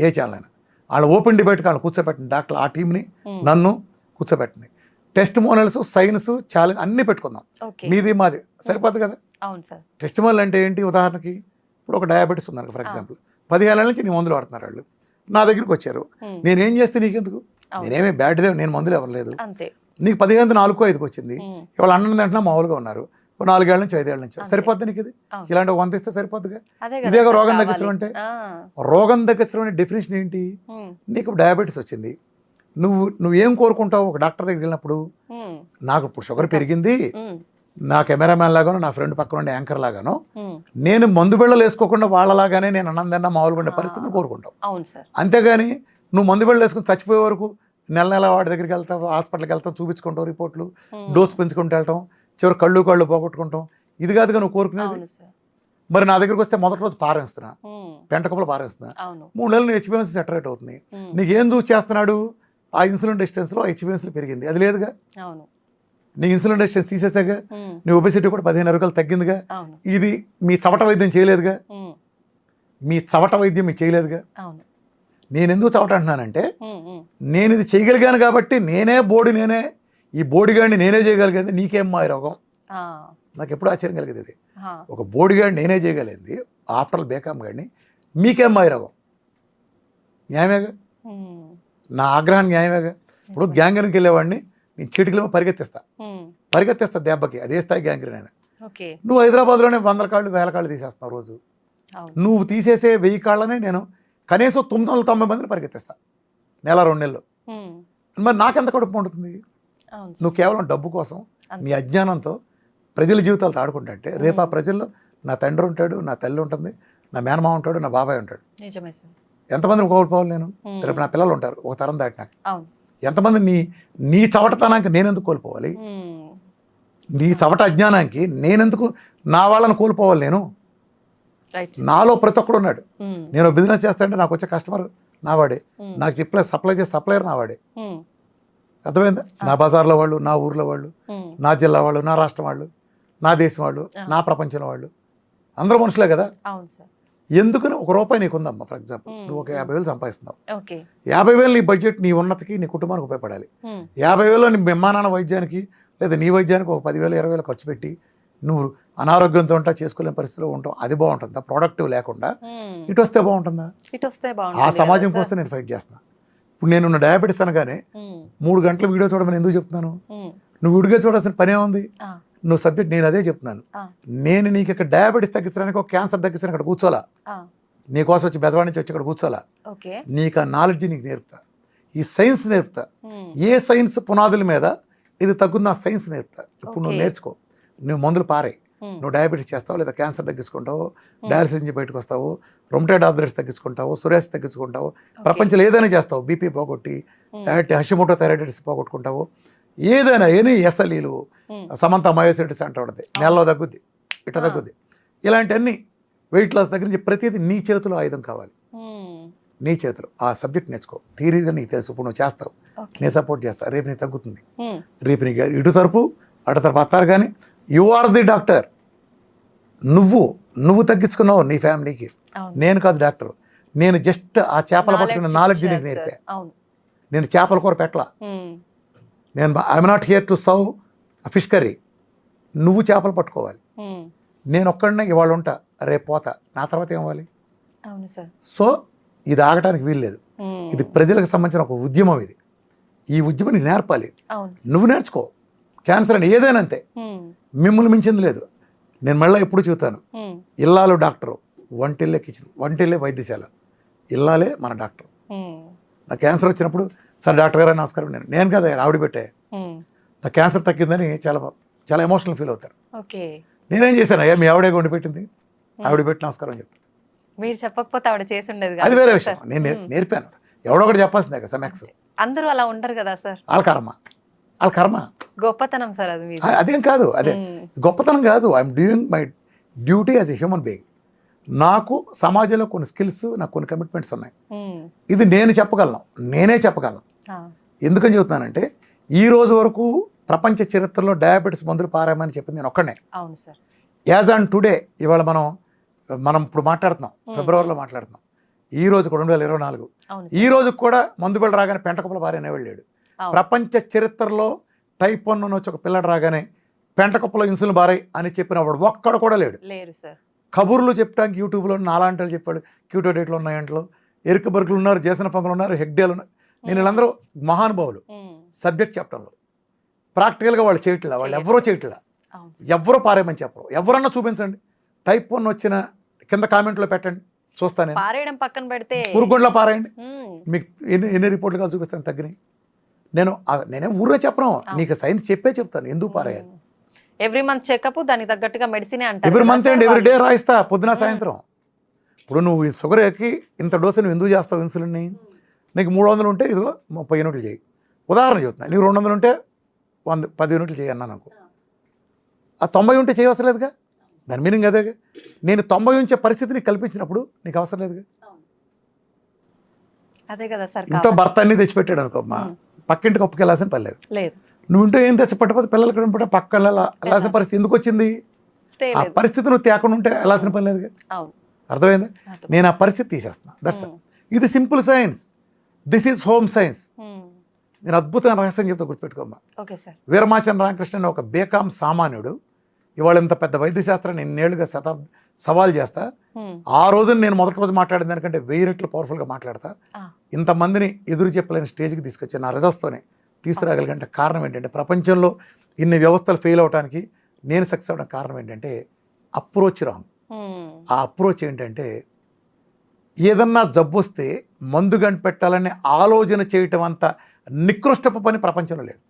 ఏ ఛానల్ అయినా వాళ్ళు ఓపెన్ డిబేట్కి వాళ్ళు కూర్చోబెట్టిన డాక్టర్లు, ఆ టీంని నన్ను కూర్చోబెట్టినాయి. టెస్ట్ మోనల్స్, సైన్స్, ఛాలెంజ్ అన్నీ పెట్టుకుందాం. మీది మాది సరిపోద్ది కదా. టెస్ట్ మోనల్ అంటే ఏంటి? ఉదాహరణకి ఇప్పుడు ఒక డయాబెటీస్ ఉందనుకో ఫర్ ఎగ్జాంపుల్, 15 ఏళ్ళ నుంచి నీ మందులు వాడుతున్నారు వాళ్ళు, నా దగ్గరికి వచ్చారు. నేనేం చేస్తే నీకెందుకు? నేనేమి బ్యాడ్దే, నేను మందులు ఇవ్వలేదు. నీకు 15 4 5 వచ్చింది, ఇవాళ అన్నం తింటున్నా మామూలుగా ఉన్నారు, 4 ఏళ్ళ నుంచి 5 ఏళ్ళ నుంచి సరిపోద్ది నీకు. ఇది ఇలాంటి 100 ఇస్తే సరిపోద్దిగా. ఇదేగా రోగం తగ్గించడం అంటే. రోగం తగ్గించడం డెఫినేషన్ ఏంటి? నీకు డయాబెటీస్ వచ్చింది, నువ్వేం కోరుకుంటావు ఒక డాక్టర్ దగ్గరికి వెళ్ళినప్పుడు? నాకు ఇప్పుడు షుగర్ పెరిగింది, నా కెమెరామ్యాన్ లాగానో, నా ఫ్రెండ్ పక్కన ఉండే యాంకర్ లాగానో, నేను మందు బిళ్ళలు వేసుకోకుండా వాళ్ళలాగానే నేను అన్నం తిన్నా మామూలుగా ఉండే పరిస్థితిని కోరుకుంటావు. అంతేగాని నువ్వు మందు బిళ్ళలు వేసుకుని చచ్చిపోయే వరకు నెల వాడి దగ్గరికి వెళ్తావు, హాస్పిటల్కి వెళ్తాం, చూపించుకుంటావు, రిపోర్ట్లు, డోస్ పెంచుకుంటూ వెళ్తాం, చివరి కళ్ళు పోగొట్టుకుంటాం. ఇది కాదుగా నువ్వు కోరుకునేది. మరి నా దగ్గరికి వస్తే మొదటి రోజు పారేస్తున్నా, పెంటకుప్పలు పారేస్తున్నా, 3 నెలలు హెచ్బిఎన్సీ సెటరేట్ అవుతుంది. నీకేం చూసి చేస్తున్నాడు? ఆ ఇన్సులిన్ రెసిస్టెన్స్లో హెచ్బిఎన్సీ పెరిగింది, అది లేదుగా. నీ ఇన్సులిన్ రెసిస్టెన్స్ తీసేసాగా, నీ ఒబెసిటీ కూడా 15 అరగలు తగ్గిందిగా. ఇది మీ చవట వైద్యం చేయలేదుగా, మీ చవట వైద్యం మీకు చేయలేదుగా. నేను ఎందుకు చవట అంటున్నానంటే, నేను ఇది చేయగలిగాను కాబట్టి నేనే ఈ బోడిగాడిని నేనే చేయగలిగేది. నీకేం మా రోగం? నాకు ఎప్పుడు ఆశ్చర్యం కలిగేది ఇది. ఒక బోడిగాడిని నేనే చేయగలిగింది, ఆఫ్టర్ ఆల్ బేకామ్ గాడిని, మీకేం మా రోగం? న్యాయమేగా, నా ఆగ్రహాన్ని న్యాయమేగా. ఇప్పుడు గ్యాంగ్రీన్కి వెళ్ళేవాడిని నేను చీటికలేమో పరిగెత్తిస్తా దెబ్బకి, అదే స్థాయి గ్యాంగ్రీన్ అయినా. నువ్వు హైదరాబాద్లోనే 100 కాళ్ళు 1000 కాళ్ళు తీసేస్తున్నావు రోజు. నువ్వు తీసేసే 1000 కాళ్ళనే నేను కనీసం 990 మందిని పరిగెత్తిస్తా నెల 2 నెలలు. మరి నాకెంత కడుపు ఉంటుంది? నువ్వు కేవలం డబ్బు కోసం నీ అజ్ఞానంతో ప్రజల జీవితాలతో ఆడుకుంటే, రేపు ఆ ప్రజల్లో నా తండ్రి ఉంటాడు, నా తల్లి ఉంటుంది, నా మేనమా ఉంటాడు, నా బాబాయ్ ఉంటాడు. ఎంతమందిని కోల్పోవాలి నేను? రేపు నా పిల్లలు ఉంటారు ఒక తరం దాటినాక. ఎంతమంది నీ చవటతనానికి నేనెందుకు కోల్పోవాలి? నీ చవట అజ్ఞానానికి నేనెందుకు నా వాళ్ళని కోల్పోవాలి? నేను నాలో ప్రతి ఒక్కడు ఉన్నాడు. నేను బిజినెస్ చేస్తానంటే నాకు వచ్చే కస్టమర్ నావాడే, నాకు సప్లై చేసే సప్లయర్ నావాడే. అర్థమైందా? నా బజార్లో వాళ్ళు, నా ఊర్లో వాళ్ళు, నా జిల్లా వాళ్ళు, నా రాష్ట్రం వాళ్ళు, నా దేశం వాళ్ళు, నా ప్రపంచంలో వాళ్ళు, అందరూ మనుషులే కదా. ఎందుకని ₹1 నీకు ఉందమ్మా, ఫర్ ఎగ్జాంపుల్ నువ్వు ఒక 50,000 సంపాదిస్తున్నావు. 50,000 నీ బడ్జెట్ నీ ఉన్నతికి, నీ కుటుంబానికి ఉపయోగపడాలి. 50,000 నీ అమ్మా నాన్న వైద్యానికి లేదా నీ వైద్యానికి ఒక 10,000 20,000 ఖర్చు పెట్టి నువ్వు అనారోగ్యంతో ఉంటా, చేసుకోలేని పరిస్థితిలో ఉంటావు. అది బాగుంటుందా? ప్రొడక్టివ్ లేకుండా ఇటు వస్తే బాగుంటుందా? ఆ సమాజం కోసం నేను ఫైట్ చేస్తున్నా. ఇప్పుడు నేను డయాబెటీస్ అనగానే 3 గంటలు వీడియో చూడమని ఎందుకు చెప్తున్నాను? నువ్వు విడిగా చూడాల్సిన పనే ఉంది. నువ్వు సబ్జెక్ట్, నేను అదే చెప్తున్నాను. నేను నీకు ఇక్కడ డయాబెటీస్ తగ్గించడానికి, ఒక క్యాన్సర్ తగ్గించడానికి ఇక్కడ కూర్చోలా, నీకోసం వచ్చి బెజవాడి నుంచి వచ్చి ఇక్కడ కూర్చోలా. నీకు ఆ నాలెడ్జ్ నీకు నేర్పుతా, ఈ సైన్స్ నేర్పుతా. ఏ సైన్స్ పునాదుల మీద ఇది తగ్గుంది, ఆ సైన్స్ నేర్పుతా. ఇప్పుడు నువ్వు నేర్చుకో, నువ్వు మందులు పారాయి. నువ్వు డయాబెటీస్ చేస్తావు, లేదా క్యాన్సర్ తగ్గించుకుంటావు, డయాలసిస్ నుంచి బయటకు వస్తావు, రొమటైడ్ ఆర్థరైటిస్ తగ్గించుకుంటావు, సోరియాసిస్ తగ్గించుకుంటావు, ప్రపంచంలో ఏదైనా చేస్తావు, బీపీ పోగొట్టి, హషిమోటో థైరాయిడిస్ పోగొట్టుకుంటావు, ఏదైనా ఎస్ఎల్ఈలు, సమంత మయోసైటిస్ అంటూ ఉంటుంది, నెలలో తగ్గుద్ది, ఇట్లా తగ్గుద్ది. ఇలాంటివన్నీ వెయిట్ లాస్ దగ్గర నుంచి ప్రతిదీ నీ చేతిలో ఆయుధం కావాలి. నీ చేతిలో ఆ సబ్జెక్ట్ నేర్చుకో, థియరీగా నీకు తెలుసు, ఇప్పుడు నువ్వు చేస్తావు, నేను సపోర్ట్ చేస్తా, రేపు నీకు తగ్గుతుంది, రేపు నీకు ఇటు తరపు అటు తరపు అత్తారు. కానీ యు ఆర్ ది డాక్టర్. నువ్వు తగ్గించుకున్నావు నీ ఫ్యామిలీకి, నేను కాదు డాక్టర్. నేను జస్ట్ ఆ చేపలు పట్టుకున్న నాలెడ్జ్ నీకు నేర్పా. నేను చేపల కూర పెట్టలా, నేను I'm not here to serve fish curry. నువ్వు చేపలు పట్టుకోవాలి, నేను ఒక్కడనే ఇవాళ ఉంటా, రేపు పోతా, నా తర్వాత ఏమవ్వాలి? సో ఇది ఆగటానికి వీల్లేదు. ఇది ప్రజలకు సంబంధించిన ఒక ఉద్యమం. ఇది ఈ ఉద్యమం నీకు నేర్పాలి, నువ్వు నేర్చుకో. క్యాన్సర్ అని ఏదైనా అంతే, మిమ్మల్ని మించింది లేదు. నేను మళ్ళీ ఎప్పుడు చూస్తాను, ఇల్లాలు డాక్టరు, వంటిల్లే కిచెన్, వంటిల్లే వైద్యశాల, ఇల్లాలే మన డాక్టర్. నా క్యాన్సర్ వచ్చినప్పుడు, సార్ డాక్టర్ గారు నమస్కారం, నేను కదా ఆవిడ పెట్టే, నా క్యాన్సర్ తగ్గిందని చాలా చాలా ఎమోషనల్ ఫీల్ అవుతారు. నేనేం చేశాను, అయ్యా మీ ఆవిడే వండి పెట్టింది, ఆవిడ పెట్టి నమస్కారం అని చెప్పాను. మీరు చెప్పకపోతే ఆవిడ చేసి ఉండేది, అది వేరే విషయం. నేను నేర్పాను, ఎవడో ఒకటి చెప్పాల్సిందే కదా. సమాక్స్ అందరూ అలా ఉండరు కదా సార్, వాళ్ళ కర్మ, గొప్పతనం సార్ అది. అదేం కాదు, అదే గొప్పతనం కాదు. I'm doing my duty as a human being. నాకు సమాజంలో కొన్ని స్కిల్స్, నాకు కొన్ని కమిట్మెంట్స్ ఉన్నాయి. ఇది నేను చెప్పగలను, నేనే చెప్పగలను. ఎందుకని చెబుతున్నానంటే, ఈ రోజు వరకు ప్రపంచ చరిత్రలో డయాబెటీస్ మందులు పారామని చెప్పింది నేను ఒక్కనే. అవును సార్. యాజ్ ఆన్ టుడే, ఇవాళ మనం ఇప్పుడు మాట్లాడుతున్నాం, ఫిబ్రవరిలో మాట్లాడుతున్నాం, ఈ రోజు 2024, ఈ రోజు కూడా మందు బిళ్ళ రాగానే పెంటకుప్పలు పారేనే వెళ్ళాడు. ప్రపంచ చరిత్రలో టైప్ 1 వచ్చి ఒక పిల్లడు రాగానే పెంటకుప్పలో ఇన్సులిన్ బారాయి అని చెప్పిన వాడు ఒక్కడు కూడా లేడు. కబుర్లు చెప్పడానికి యూట్యూబ్లో నాలాంటి చెప్పాడు, క్యూటో డేట్లు ఉన్నాయంట్లో, ఎరుక బర్గులు ఉన్నారు, జేసన పంగులు ఉన్నారు, హెగ్డేలు ఉన్నారు. నేను వీళ్ళందరూ మహానుభావులు సబ్జెక్ట్ చెప్పడంలో. ప్రాక్టికల్గా వాళ్ళు చేయట్లా, వాళ్ళు ఎవరో చేయట్లా, ఎవరో పారేయమని చెప్పరు. ఎవరన్నా చూపించండి, టైప్ 1 వచ్చిన కింద కామెంట్లో పెట్టండి, చూస్తాను. పారేయడం పక్కన పెడితే పురుగుండ్లో పారేయండి, మీకు ఎన్ని రిపోర్ట్లు కాదు చూపిస్తాను తగ్గినాయి. నేనే ఊరే చెప్పను, నీకు సైన్స్ చెప్తాను ఎందుకు పారేయాలి. ఎవ్రీ మంత్ చెకప్, దానికి తగ్గట్టుగా మెడిసిన్ అంటారు. Every month and every day రాయిస్తా, పొద్దున సాయంత్రం. ఇప్పుడు నువ్వు ఈ షుగర్ ఎక్కి ఇంత డోసు నువ్వు ఎందుకు చేస్తావు ఇన్సులిన్ని? నీకు 300 ఉంటే ఇదిగో 30 యూనిట్లు చేయి. ఉదాహరణ చెప్తున్నా, నీకు 200 ఉంటే 10 యూనిట్లు చేయి అన్నా నాకు. ఆ 90 ఉంటే చేయవసరం లేదుగా, దాని మీనింగ్ అదేగా. నేను 90 ఉంచే పరిస్థితిని కల్పించినప్పుడు నీకు అవసరం లేదుగా. అదే కదా సార్. ఇంట్లో భర్త అన్ని తెచ్చిపెట్టాడు అనుకో, మా పక్కింటికి ఒప్పుకి వెళ్ళాల్సిన పని లేదు. నువ్వు ఇంటో ఏం తెచ్చిపెట్టకపోతే పిల్లలకి పక్క వెళ్ళాల్సిన పరిస్థితి ఎందుకు వచ్చింది? ఆ పరిస్థితి నువ్వు తేకుండా ఉంటే వెళ్ళాల్సిన పని లేదుగా. అర్థమైందా? నేను ఆ పరిస్థితి తీసేస్తున్నా. దట్స్ ఇది simple science. This is home science. నేను అద్భుతమైన రహస్యం చెప్తా, గుర్తుపెట్టుకోమ్మా. వీరమాచంద్ర రామకృష్ణ అనే ఒక బేకాం సామాన్యుడు ఇవాళ ఇంత పెద్ద వైద్యశాస్త్రాన్ని ఎన్నేళ్లుగా సవాల్ చేస్తా. ఆ రోజున నేను మొదటి రోజు మాట్లాడిన దానికంటే 1000 రెట్లు పవర్ఫుల్గా మాట్లాడతా. ఇంతమందిని ఎదురు చెప్పలేని స్టేజ్కి తీసుకొచ్చి నా రిజల్ట్స్తోనే తీసుకురాగలిగంటే కారణం ఏంటంటే, ప్రపంచంలో ఇన్ని వ్యవస్థలు ఫెయిల్ అవడానికి నేను సక్సెస్ అవ్వడానికి కారణం ఏంటంటే అప్రోచ్ రాంగ్. ఆ అప్రోచ్ ఏంటంటే, ఏదన్నా జబ్బు వస్తే మందు కనిపెట్టాలనే ఆలోచన చేయటం అంత నికృష్టపు పని ప్రపంచంలో లేదు.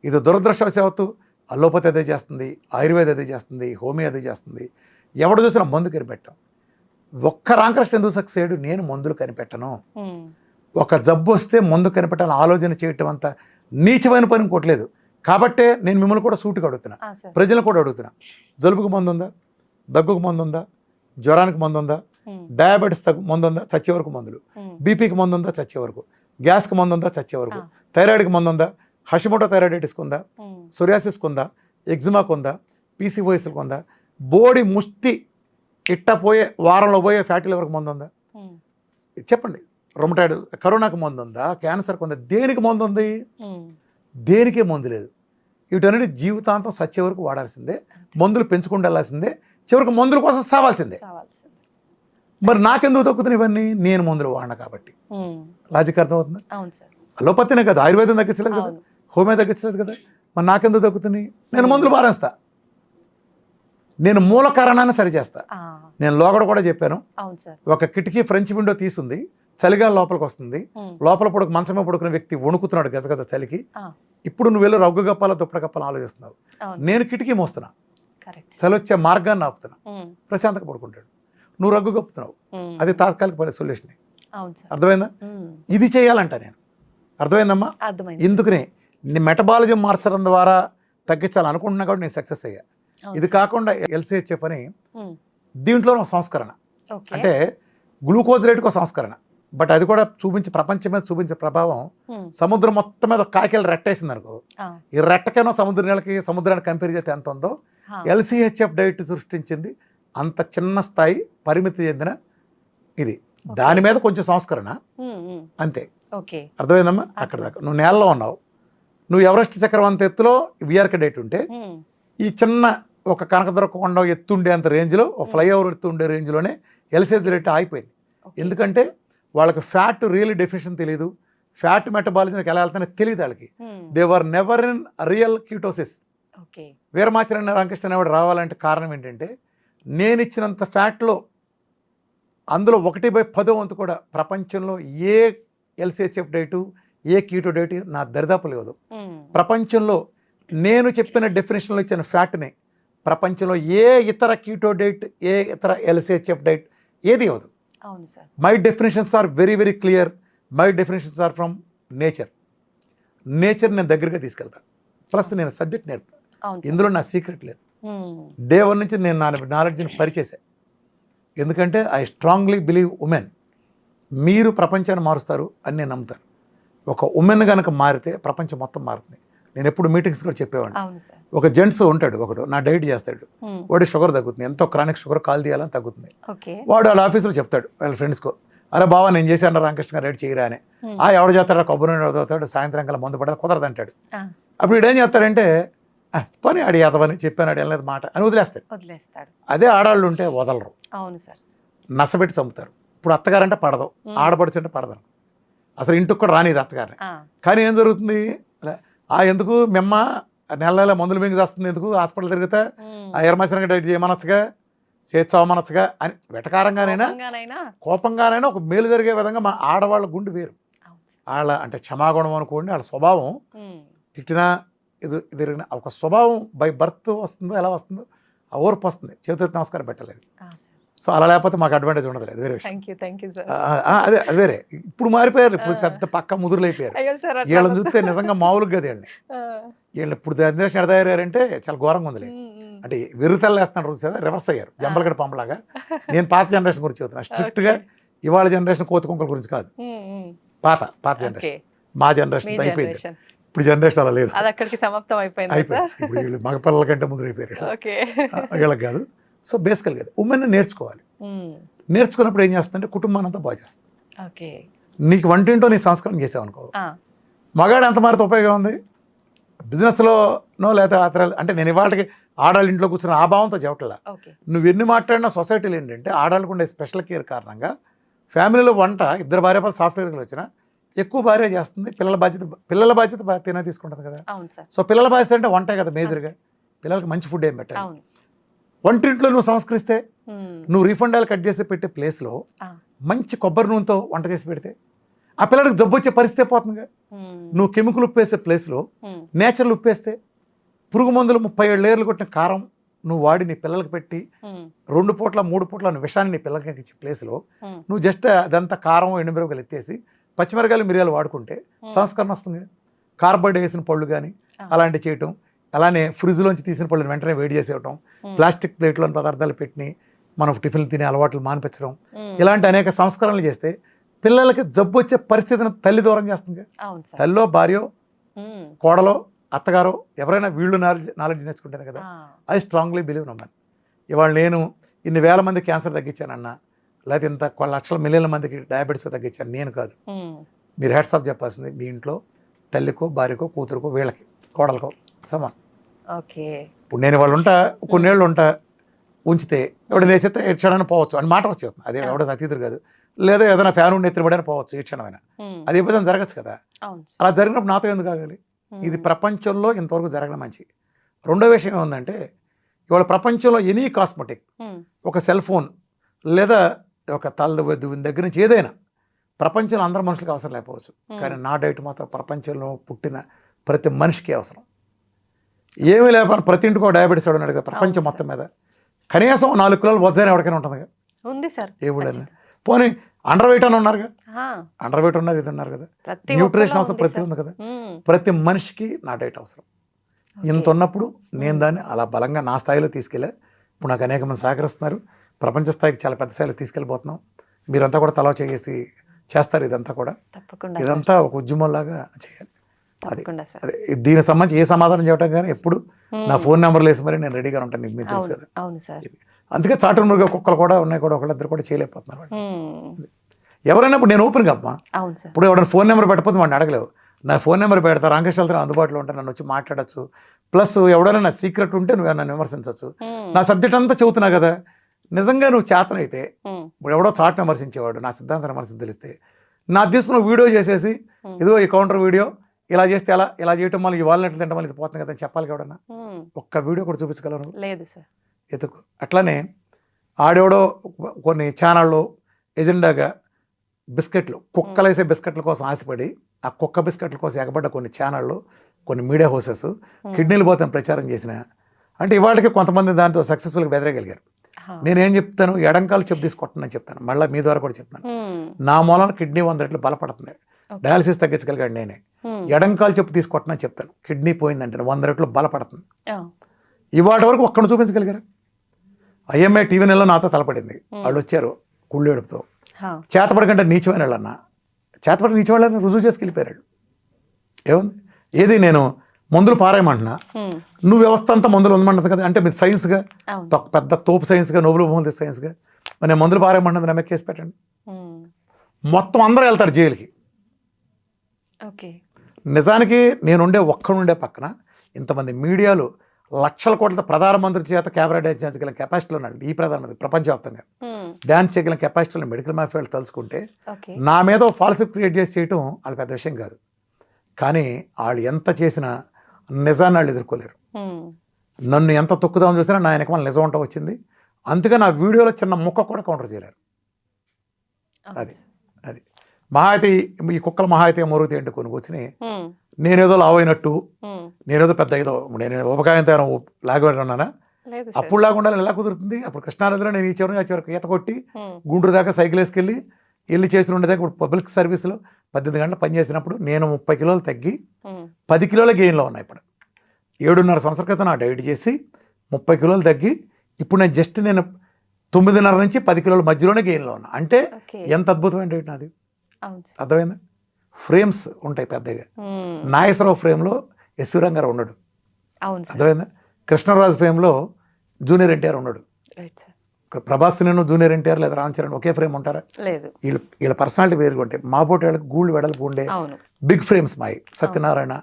ఇది దురదృష్టవశాత్తు అలోపతి అదే చేస్తుంది, ఆయుర్వేద అదే చేస్తుంది, హోమియో అదే చేస్తుంది. ఎవడు చూసినా మందు కనిపెట్టాం. ఒక్క రామకృష్ణ ఎందుకు సక్సెస్ అయ్యాడు? నేను మందులు కనిపెట్టను. ఒక జబ్బు వస్తే మందు కనిపెట్టాలని ఆలోచన చేయటం అంత నీచమైన పని ఇంకోట్లేదు. కాబట్టే నేను మిమ్మల్ని కూడా సూటుగా అడుగుతున్నా, ప్రజలను కూడా అడుగుతున్నా, జలుబుకు మందు ఉందా, దగ్గుకు మందు ఉందా, జ్వరానికి మందు ఉందా, డయాబెటీస్ మందు ఉందా, చచ్చే వరకు మందులు, బీపీకి మందు ఉందా, చచ్చే వరకు, గ్యాస్కి మందు ఉందా, చచ్చే వరకు, థైరాయిడ్కి మందు ఉందా, హషిమోటో థైరాయిడిటిస్కి ఉందా, సోరియాసిస్కి ఉందా, ఎగ్జిమాకు ఉందా, పీసీఓఎస్కి ఉందా, బోడి ముష్టి ఇట్ట పోయే వారంలో పోయే ఫ్యాటీ లివర్కి మందు ఉందా? చెప్పండి. రొమటైడ్ కరోనాకి మందు ఉందా, క్యాన్సర్కి ఉందా? దేనికి మందు ఉంది? దేనికే మందు లేదు. వీటన్నిటి జీవితాంతం సచ్చే వరకు వాడాల్సిందే, మందులు పెంచుకుంటూ వెళ్ళాల్సిందే, చివరికి మందుల కోసం సావాల్సిందే. మరి నాకెందుకు తగ్గుతున్నాయి ఇవన్నీ? నేను మందులు వాడినా కాబట్టి. లాజిక్ అర్థమవుతుందా? అలోపతినే కదా, ఆయుర్వేదం తగ్గించలేదు కదా, హోమియో తగ్గించలేదు కదా, మరి నాకెందుకు తగ్గుతున్నాయి? నేను మందులు మారేస్తా, నేను మూల కారణాన్ని సరిచేస్తా. నేను లోగడ కూడా చెప్పాను, ఒక కిటికీ ఫ్రెంచ్ విండో తీసుంది, చలిగాలి లోపలికి వస్తుంది, లోపల మంచమే పడుకున్న వ్యక్తి వణుకుతున్నాడు గజగజ చలికి. ఇప్పుడు నువ్వు వెళ్ళి రగ్గు గప్పాల దుప్పటి కప్పాలని ఆలోచిస్తున్నావు, నేను కిటికీ మోస్తున్నా. కరెక్ట్. చలి వచ్చే మార్గాన్ని ఆపుతున్నావు, ప్రశాంతంగా పడుకుంటాడు. నువ్వు రగ్గు కప్పుతున్నావు, అది తాత్కాలిక సొల్యూషన్. అవును సార్. అర్థమైందా? ఇది చేయాలంట నేను. అర్థమైందమ్మా? అర్థమైంది. ఎందుకనే నీ మెటబాలిజం మార్చడం ద్వారా తగ్గించాలనుకుంటున్నా కాబట్టి నేను సక్సెస్ అయ్యా. ఇది కాకుండా LCHF అని దీంట్లో ఒక సంస్కరణ, అంటే గ్లూకోజ్ రేటుకు ఒక సంస్కరణ, బట్ అది కూడా ప్రపంచం మీద చూపించే ప్రభావం సముద్రం మొత్తం మీద కాకిలు రెట్టేసింది అనుకో, ఈ రెట్టకైనా సముద్రానికి కంపేర్ చేస్తే ఎంత ఉందో LCHF డైట్ సృష్టించింది అంత చిన్న స్థాయి పరిమితి చెందిన ఇది. దాని మీద కొంచెం సంస్కరణ అంతే. అర్థమైందమ్మా? అక్కడ దాకా నువ్వు నేలలో ఉన్నావు, నువ్వు ఎవరెస్ట్ చక్రం అంత ఎత్తులో విఆర్కే డైట్ ఉంటే ఈ చిన్న ఒక కనకదుర్గ కొండ ఎత్తుండే అంత రేంజ్లో, ఒక ఫ్లైఓవర్ ఎత్తుండే రేంజ్లోనే LCHF రేట్ ఆగిపోయింది. ఎందుకంటే వాళ్ళకి ఫ్యాట్ రియల్ డెఫినేషన్ తెలియదు, ఫ్యాట్ మెటబాలిజంకి ఎలా వెళ్తానో తెలియదు వాళ్ళకి. They were never in real ketosis. Veeramacharya Ramakrishna అనేవాడు రావాలంటే కారణం ఏంటంటే, నేను ఇచ్చినంత ఫ్యాట్లో అందులో 1/10 వంతు కూడా ప్రపంచంలో ఏ LCHF డైటు, ఏ కీటో డైట్ నా దరిదాపు లేదు. ప్రపంచంలో నేను చెప్పిన డెఫినేషన్లో ఇచ్చిన ఫ్యాట్ని ప్రపంచంలో ఏ ఇతర కీటో డైట్, ఏ ఇతర LCHF డైట్ ఏది ఇవ్వదు. My definitions are very very clear. My definitions are from nature. నేను దగ్గరగా తీసుకెళ్తాను, ప్లస్ నేను సబ్జెక్ట్ నేర్పుతాను. ఇందులో నా సీక్రెట్ లేదు. డే 1 నుంచి నేను నా నాలెడ్జ్ని పరిచేశాను. ఎందుకంటే ఐ స్ట్రాంగ్లీ బిలీవ్ ఉమెన్, మీరు ప్రపంచాన్ని మారుస్తారు అని నేను నమ్ముతాను. ఒక ఉమెన్ కనుక మారితే ప్రపంచం మొత్తం మారుతుంది. నేను ఎప్పుడు మీటింగ్స్ కూడా చెప్పేవాడిని. ఒక జెంట్స్ ఉంటాడు, ఒకడు నా డైట్ చేస్తాడు, వాడి షుగర్ తగ్గుతుంది, ఎంతో క్రానిక్ షుగర్ కాల్ తీయాలని తగ్గుతుంది. వాడు వాళ్ళ ఆఫీస్లో చెప్తాడు వాళ్ళ ఫ్రెండ్స్కో, అరే బావా నేను చేశాను రామకృష్ణ గారు డైట్ చేయరా అని. ఎవడు చేస్తాడు, కొబ్బరి చదువుతాడు, సాయంత్రం కల్లా మందు పడాలి, కుదరదు అంటాడు. అప్పుడు ఇడేం చేస్తాడంటే, పని అడి అతవని చెప్పాను, అడి వెళ్ళలేదు మాట అని వదిలేస్తాడు. అదే ఆడవాళ్ళు ఉంటే వదలరు, నసబెట్టి చంపుతారు. ఇప్పుడు అత్తగారంటే పడదు, ఆడపడిచంటే పడదు, అసలు ఇంటికి కూడా రానిది అత్తగారిని. కానీ ఏం జరుగుతుంది, ఎందుకు మెమ్మ నెల మందులు మింగి చేస్తుంది, ఎందుకు హాస్పిటల్ తిరిగితే ఆ ఎర్రమసరంగా డైట్ చేయమనొచ్చుగా, చేర్చోమనొచ్చుగా అని వెటకారంగానైనా కోపంగానైనా ఒక మేలు జరిగే విధంగా మా ఆడవాళ్ళ గుండె వేరు. వాళ్ళ అంటే క్షమాగుణం అనుకోండి, వాళ్ళ స్వభావం తిట్టినా ఇది ఒక స్వభావం బై బర్త్ వస్తుందో ఎలా వస్తుందో ఆ ఓర్పు వస్తుంది, చేతులెత్తి నమస్కారం పెట్టలేదు. సో అలా లేకపోతే మాకు అడ్వాంటేజ్ ఉండదు, అది వేరే విషయం. అదే అది వేరే. ఇప్పుడు మారిపోయారు, ఇప్పుడు పెద్ద పక్క ముదురులు అయిపోయారు. వీళ్ళని చూస్తే నిజంగా మామూలుగా కదా వీళ్ళు ఇప్పుడు జనరేషన్ ఎడతయ్యారంటే చాలా ఘోరంగా ఉంది. అంటే వెర్రితల్లు వేస్తున్నారు, రివర్స్ అయ్యారు, జంబలగడ పంపలాగా. నేను పాత జనరేషన్ గురించి చెబుతున్నా, స్ట్రిక్ట్గా. ఇవాళ జనరేషన్ కోతి కుంకల గురించి కాదు, పాత జనరేషన్. మా జనరేషన్ అయిపోయింది, ఇప్పుడు జనరేషన్ అలా లేదు, అయిపోయింది. ఇప్పుడు వీళ్ళు మగ పిల్లల కంటే ముదురైపోయారు, వీళ్ళకి కాదు. సో బేసికల్ కదా ఉమెన్ నేర్చుకోవాలి. నేర్చుకున్నప్పుడు ఏం చేస్తుందంటే కుటుంబాన్ని అంతా బాగా చేస్తుంది. నీకు నీ సంస్కారం చేసావు అనుకో, మగాడు ఎంత మారితే ఉపయోగం ఉంది. బిజినెస్లోనో లేదా అంటే నేను ఇవాళకి ఆడాళ్ళ ఇంట్లో కూర్చున్న ఆ భావంతో చెప్పట్లా. నువ్వు ఎన్ని మాట్లాడినా సొసైటీలో ఏంటంటే ఆడాళ్ళకు ఉండే స్పెషల్ కేర్ కారణంగా ఫ్యామిలీలో వంట ఇద్దరు భార్య సాఫ్ట్వేర్లు వచ్చినా ఎక్కువ భార్య చేస్తుంది, పిల్లల బాధ్యత తినే తీసుకుంటుంది కదా. సో పిల్లల బాధ్యత అంటే వంటే కదా మేజర్గా. పిల్లలకి మంచి ఫుడ్ ఏం పెట్టాలి. వంటింట్లో నువ్వు సంస్కరిస్తే, నువ్వు రీఫండ్ ఆయిల్ కట్ చేసి పెట్టే ప్లేస్లో మంచి కొబ్బరి నూనెతో వంట చేసి పెడితే ఆ పిల్లడికి జబ్బు వచ్చే పరిస్థితి పోతుందిగా. నువ్వు కెమికల్ ఉప్పేసే ప్లేస్లో నేచురల్ ఉప్పేస్తే, పురుగు మందులు 37 లేయర్లు కొట్టిన కారం నువ్వు వాడి నీ పిల్లలకి పెట్టి 2 పూట్ల 3 పూట్ల విషాన్ని నీ పిల్లలకి ఇచ్చే ప్లేస్లో నువ్వు జస్ట్ అదంతా కారం ఎండుమిరపకాయలు ఎత్తేసి పచ్చిమిరకాయలు మిరియాలు వాడుకుంటే సంస్కరణ వస్తుంది. కార్బైడ్ వేసిన పళ్ళు కానీ అలాంటివి చేయటం, అలానే ఫ్రిడ్జ్లోంచి తీసిన పళ్ళని వెంటనే వేడి చేసేయటం, ప్లాస్టిక్ ప్లేట్లోని పదార్థాలు పెట్టి మనం టిఫిన్లు తినే అలవాట్లు మానిపించడం, ఇలాంటి అనేక సంస్కరణలు చేస్తే పిల్లలకి జబ్బు వచ్చే పరిస్థితిని తల్లి దూరం చేస్తుంది. తల్లో భార్యో కోడలో అత్తగారో ఎవరైనా వీళ్ళు నాలెడ్జ్ నేర్చుకుంటారు కదా. ఐ స్ట్రాంగ్లీ బిలీవ్ నమ్మను. ఇవాళ నేను ఇన్ని వేల మంది క్యాన్సర్ తగ్గించానన్నా, లేకపోతే ఇంత లక్షల మిలియన్ల మందికి డయాబెటీస్ తగ్గించాను నేను కాదు. మీరు హెడ్స్ ఆఫ్ చెప్పాల్సింది మీ ఇంట్లో తల్లికో భార్యకో కూతురుకో వీళ్ళకి కోడలకో సమానం. ఇప్పుడు నేను వాళ్ళు ఉంటా కొన్నేళ్ళు ఉంటా ఉంచితే ఎవడ వేసేస్తే ఏ క్షణాన్ని పోవచ్చు అని మాట వచ్చి అదే ఎవడ అతీతుడు కాదు. లేదా ఏదైనా ఫ్యాన్ ఉండి ఎత్తిపడైనా పోవచ్చు ఏ క్షణమైనా. అది ఎప్పుడైనా జరగచ్చు కదా. అలా జరిగినప్పుడు నాతో ఎందుకు ఆగాలి? ఇది ప్రపంచంలో ఇంతవరకు జరగడం మంచి. రెండో విషయం ఏముందంటే, ఇవాళ ప్రపంచంలో ఎనీ కాస్మెటిక్, ఒక సెల్ ఫోన్ లేదా ఒక దువ్విన దగ్గర నుంచి ఏదైనా ప్రపంచంలో అందరు మనుషులకు అవసరం లేకపోవచ్చు, కానీ నా డైట్ మాత్రం ప్రపంచంలో పుట్టిన ప్రతి మనిషికి అవసరం. ఏమీ లేకపోతే ప్రతి ఇంటికి ఒక డయాబెటీస్ వాడు ఉన్నాడు కదా ప్రపంచం అవును మొత్తం మీద. కనీసం 4 కిలోలు వజ్జాయిని ఎవరికైనా ఉంటుంది కదా ఉంది సార్. ఏ ఊళ్ళైనా. పోనీ అండర్ వెయిట్ అని ఉన్నారు కదా, ఆ, అండర్ వెయిట్ ఉన్నారు ఇది ఉన్నారు కదా, ప్రతి న్యూట్రిషన్ ఒక్కరిలో అవసరం ఉంది ప్రతి సార్. ఉంది కదా. మ్మ్. ప్రతి మనిషికి నా డైట్ అవసరం. ఓకే. ఇంత ఉన్నప్పుడు నేను దాన్ని అలా బలంగా నా స్థాయిలో తీసుకెళ్ళా. ఇప్పుడు నాకు అనేక మంది సహకరిస్తున్నారు. ప్రపంచ స్థాయికి చాలా పెద్ద స్థాయిలో తీసుకెళ్ళిపోతున్నాం. మీరంతా కూడా తలా చేసి చేస్తారు ఇదంతా కూడా. తప్పకుండా సార్. ఇదంతా ఒక ఉద్యమంలాగా చేయాలి. అది తప్పకుండా సార్. అదే దీనికి సంబంధించి ఏ సమాధానం చెప్పడం కానీ ఎప్పుడు మ్మ్. నా ఫోన్ నెంబర్లు వేసి మరి నేను రెడీగా ఉంటాను, మీకు తెలుసు అవును కదా. అవును సార్. అందుకే చాటు మురుగా కుక్కలు కూడా ఉన్నాయి కూడా ఒకళ్ళిద్దరు కూడా చేయలేకపోతున్నారు వాళ్ళు. మ్మ్. ఎవరైనా ఇప్పుడు నేను ఓపెన్గా అమ్మా, అవును సార్. ఇప్పుడు ఎవరైనా ఫోన్ నెంబర్ పెట్టకపోతే వాడిని అడగలేవు. నా ఫోన్ నెంబర్ పెడతా, రామకృష్ణ అందుబాటులో ఉంటే నన్ను వచ్చి మాట్లాడచ్చు. ప్లస్ ఎవడైనా నా సీక్రెట్ ఉంటే నువ్వు నన్ను విమర్శించవచ్చు. మ్మ్. నా సబ్జెక్ట్ అంతా చెబుతున్నా కదా, నిజంగా నువ్వు చేతనైతే మ్మ్. ఇప్పుడు ఎవడో చాట్ విమర్శించేవాడు నా సిద్ధాంతం విమర్శించి తెలిస్తే నా తీసుకున్న వీడియో చేసేసి ఇదిగో ఈ కౌంటర్ వీడియో ఇలా చేస్తే ఎలా, ఇలా చేయటం వల్ల ఈ వాల్నట్లు తింటాం వల్ల ఇది పోతుంది కదా అని చెప్పాలి ఎవడన్నా. మ్మ్. ఒక్క వీడియో కూడా చూపించగలను లేదు సార్. ఎతుకు. అట్లానే ఆడెవడో కొన్ని ఛానళ్ళు ఎజెండాగా బిస్కెట్లు, కుక్కలు వేసే బిస్కెట్ల కోసం ఆశపడి ఆ కుక్క బిస్కెట్ల కోసం ఎగబడ్డ కొన్ని ఛానళ్ళు, కొన్ని మీడియా హౌసెస్ కిడ్నీలు పోతాం ప్రచారం చేసిన అంటే ఇవాళకి కొంతమంది దాంతో సక్సెస్ఫుల్గా బెదరగలిగారు. ఆ. నేనేం చెప్తాను, ఎడంకాలు చెప్పు తీసుకొట్టనని చెప్తాను. మళ్ళీ మీ ద్వారా కూడా చెప్తాను. మ్మ్. నా మూలన కిడ్నీ 100 రెట్లు బలపడుతుంది. ఓకే. డయాలసిస్ తగ్గించగలిగాడు నేనే. మ్మ్. ఎడంకాలు చెప్పు తీసుకొట్టనని చెప్తాను. కిడ్నీ పోయిందంటే 100 రెట్లు బలపడుతుంది. ఆ. ఇవాటి వరకు ఒక్కడిని చూపించగలిగారు. ఐఎంఏ టీవీ నెలలో నాతో తలపడింది. వాళ్ళు వచ్చారు కుళ్ళేడుపుతో. ఆ. చేతపడకంటే నీచమైన వాళ్ళన్నా, చేతపడి నీచమైన వాళ్ళని రుజువు చేసి వెళ్ళిపోయాడు. ఏముంది, ఏది నేను మందులు పారేయమంటున్నా, మ్మ్. నువ్వు వ్యవస్థ అంతా మందులు ఉందమంటుంది కదా, అంటే మీరు సైన్స్గా అవును. పెద్ద తోపు సైన్స్గా నోబెల్ బహుమతి సైన్స్గా మరి నేను మందులు పారేయమంటుంది నా మీద కేసు పెట్టండి. మ్మ్. మొత్తం అందరూ వెళ్తారు జైలుకి. ఓకే. నిజానికి నేనుండే ఒక్కడుండే పక్కన ఇంతమంది మీడియాలు లక్షల కోట్ల ప్రధానమంత్రి చేత కెమెరా డ్యాన్స్ చేయగల కెపాసిటీలో ఉన్నాడు ఈ ప్రధానమంత్రి ప్రపంచవ్యాప్తంగా. మ్మ్. డ్యాన్స్ చేయగల కెపాసిటీలో మెడికల్ మాఫియా వాళ్ళు తలుచుకుంటే ఓకే. నా మీద ఫాల్స్ క్రియేట్ చేసి చేయటం వాళ్ళకి పెద్ద విషయం కాదు. కానీ వాళ్ళు ఎంత చేసినా నిజాన్ని వాళ్ళు ఎదుర్కోలేరు. మ్మ్. నన్ను ఎంత తొక్కుదామని చూసినా నా వెనక మన నిజం ఉంటా వచ్చింది. అందుకే నా వీడియోలో చిన్న ముక్క కూడా కౌంటర్ చేయలేరు. అది అది మహా అయితే ఈ కుక్కల మహా అయితే మరుగుతాయి అంటే కొన్ని కూర్చుని మ్మ్. నేనేదో లావైనట్టు, మ్మ్. నేనేదో పెద్ద ఏదో నేను ఉపకాయం తేను లాగబడి ఉన్నానా, లేదు సార్. అప్పుడు లాగా ఉండాలని ఎలా కుదురుతుంది? అప్పుడు కృష్ణానదిలో నేను ఈ చివరి ఆ చివరికి ఈత కొట్టి మ్మ్. గుంటూరు దాకా సైకిల్ వేసుకెళ్ళి వెళ్ళి చేసి ఉండేదాకా ఇప్పుడు పబ్లిక్ సర్వీస్లో 18 గంటలు పనిచేసినప్పుడు నేను 30 కిలోలు తగ్గి మ్మ్. 10 కిలోల గెయిన్లో ఉన్నా. ఇప్పుడు 7.5 సంవత్సరాల క్రితం నా డైట్ చేసి 30 కిలోలు తగ్గి ఇప్పుడు నేను జస్ట్ నేను 9.5 నుంచి 10 కిలోల మధ్యలోనే గెయిన్లో ఉన్నా. అంటే ఓకే. ఎంత అద్భుతమైన డైట్ నాది. అవును సార్. అర్థమైందా? ఫ్రేమ్స్ ఉంటాయి పెద్దగా. మ్మ్. నాగేశ్వరరావు ఫ్రేమ్లో ఎస్వి రంగారావు ఉన్నాడు. అవును సార్. అర్థమైందా? కృష్ణరాజు ఫ్రేమ్లో జూనియర్ ఎన్టీఆర్ ఉన్నాడు. Right sir. ప్రభాస్ నేను జూనియర్ ఎన్టీఆర్ లేదా రామ్ చరణ్ ఒకే ఫ్రేమ్ ఉంటారా? లేదు. వీళ్ళ పర్సనాలిటీ వేరుగా ఉంటాయి. మా పోటీ వాళ్ళకి గూళ్ళు వెడల్పు ఉండే అవును. బిగ్ ఫ్రేమ్స్ మాయి. సత్యనారాయణ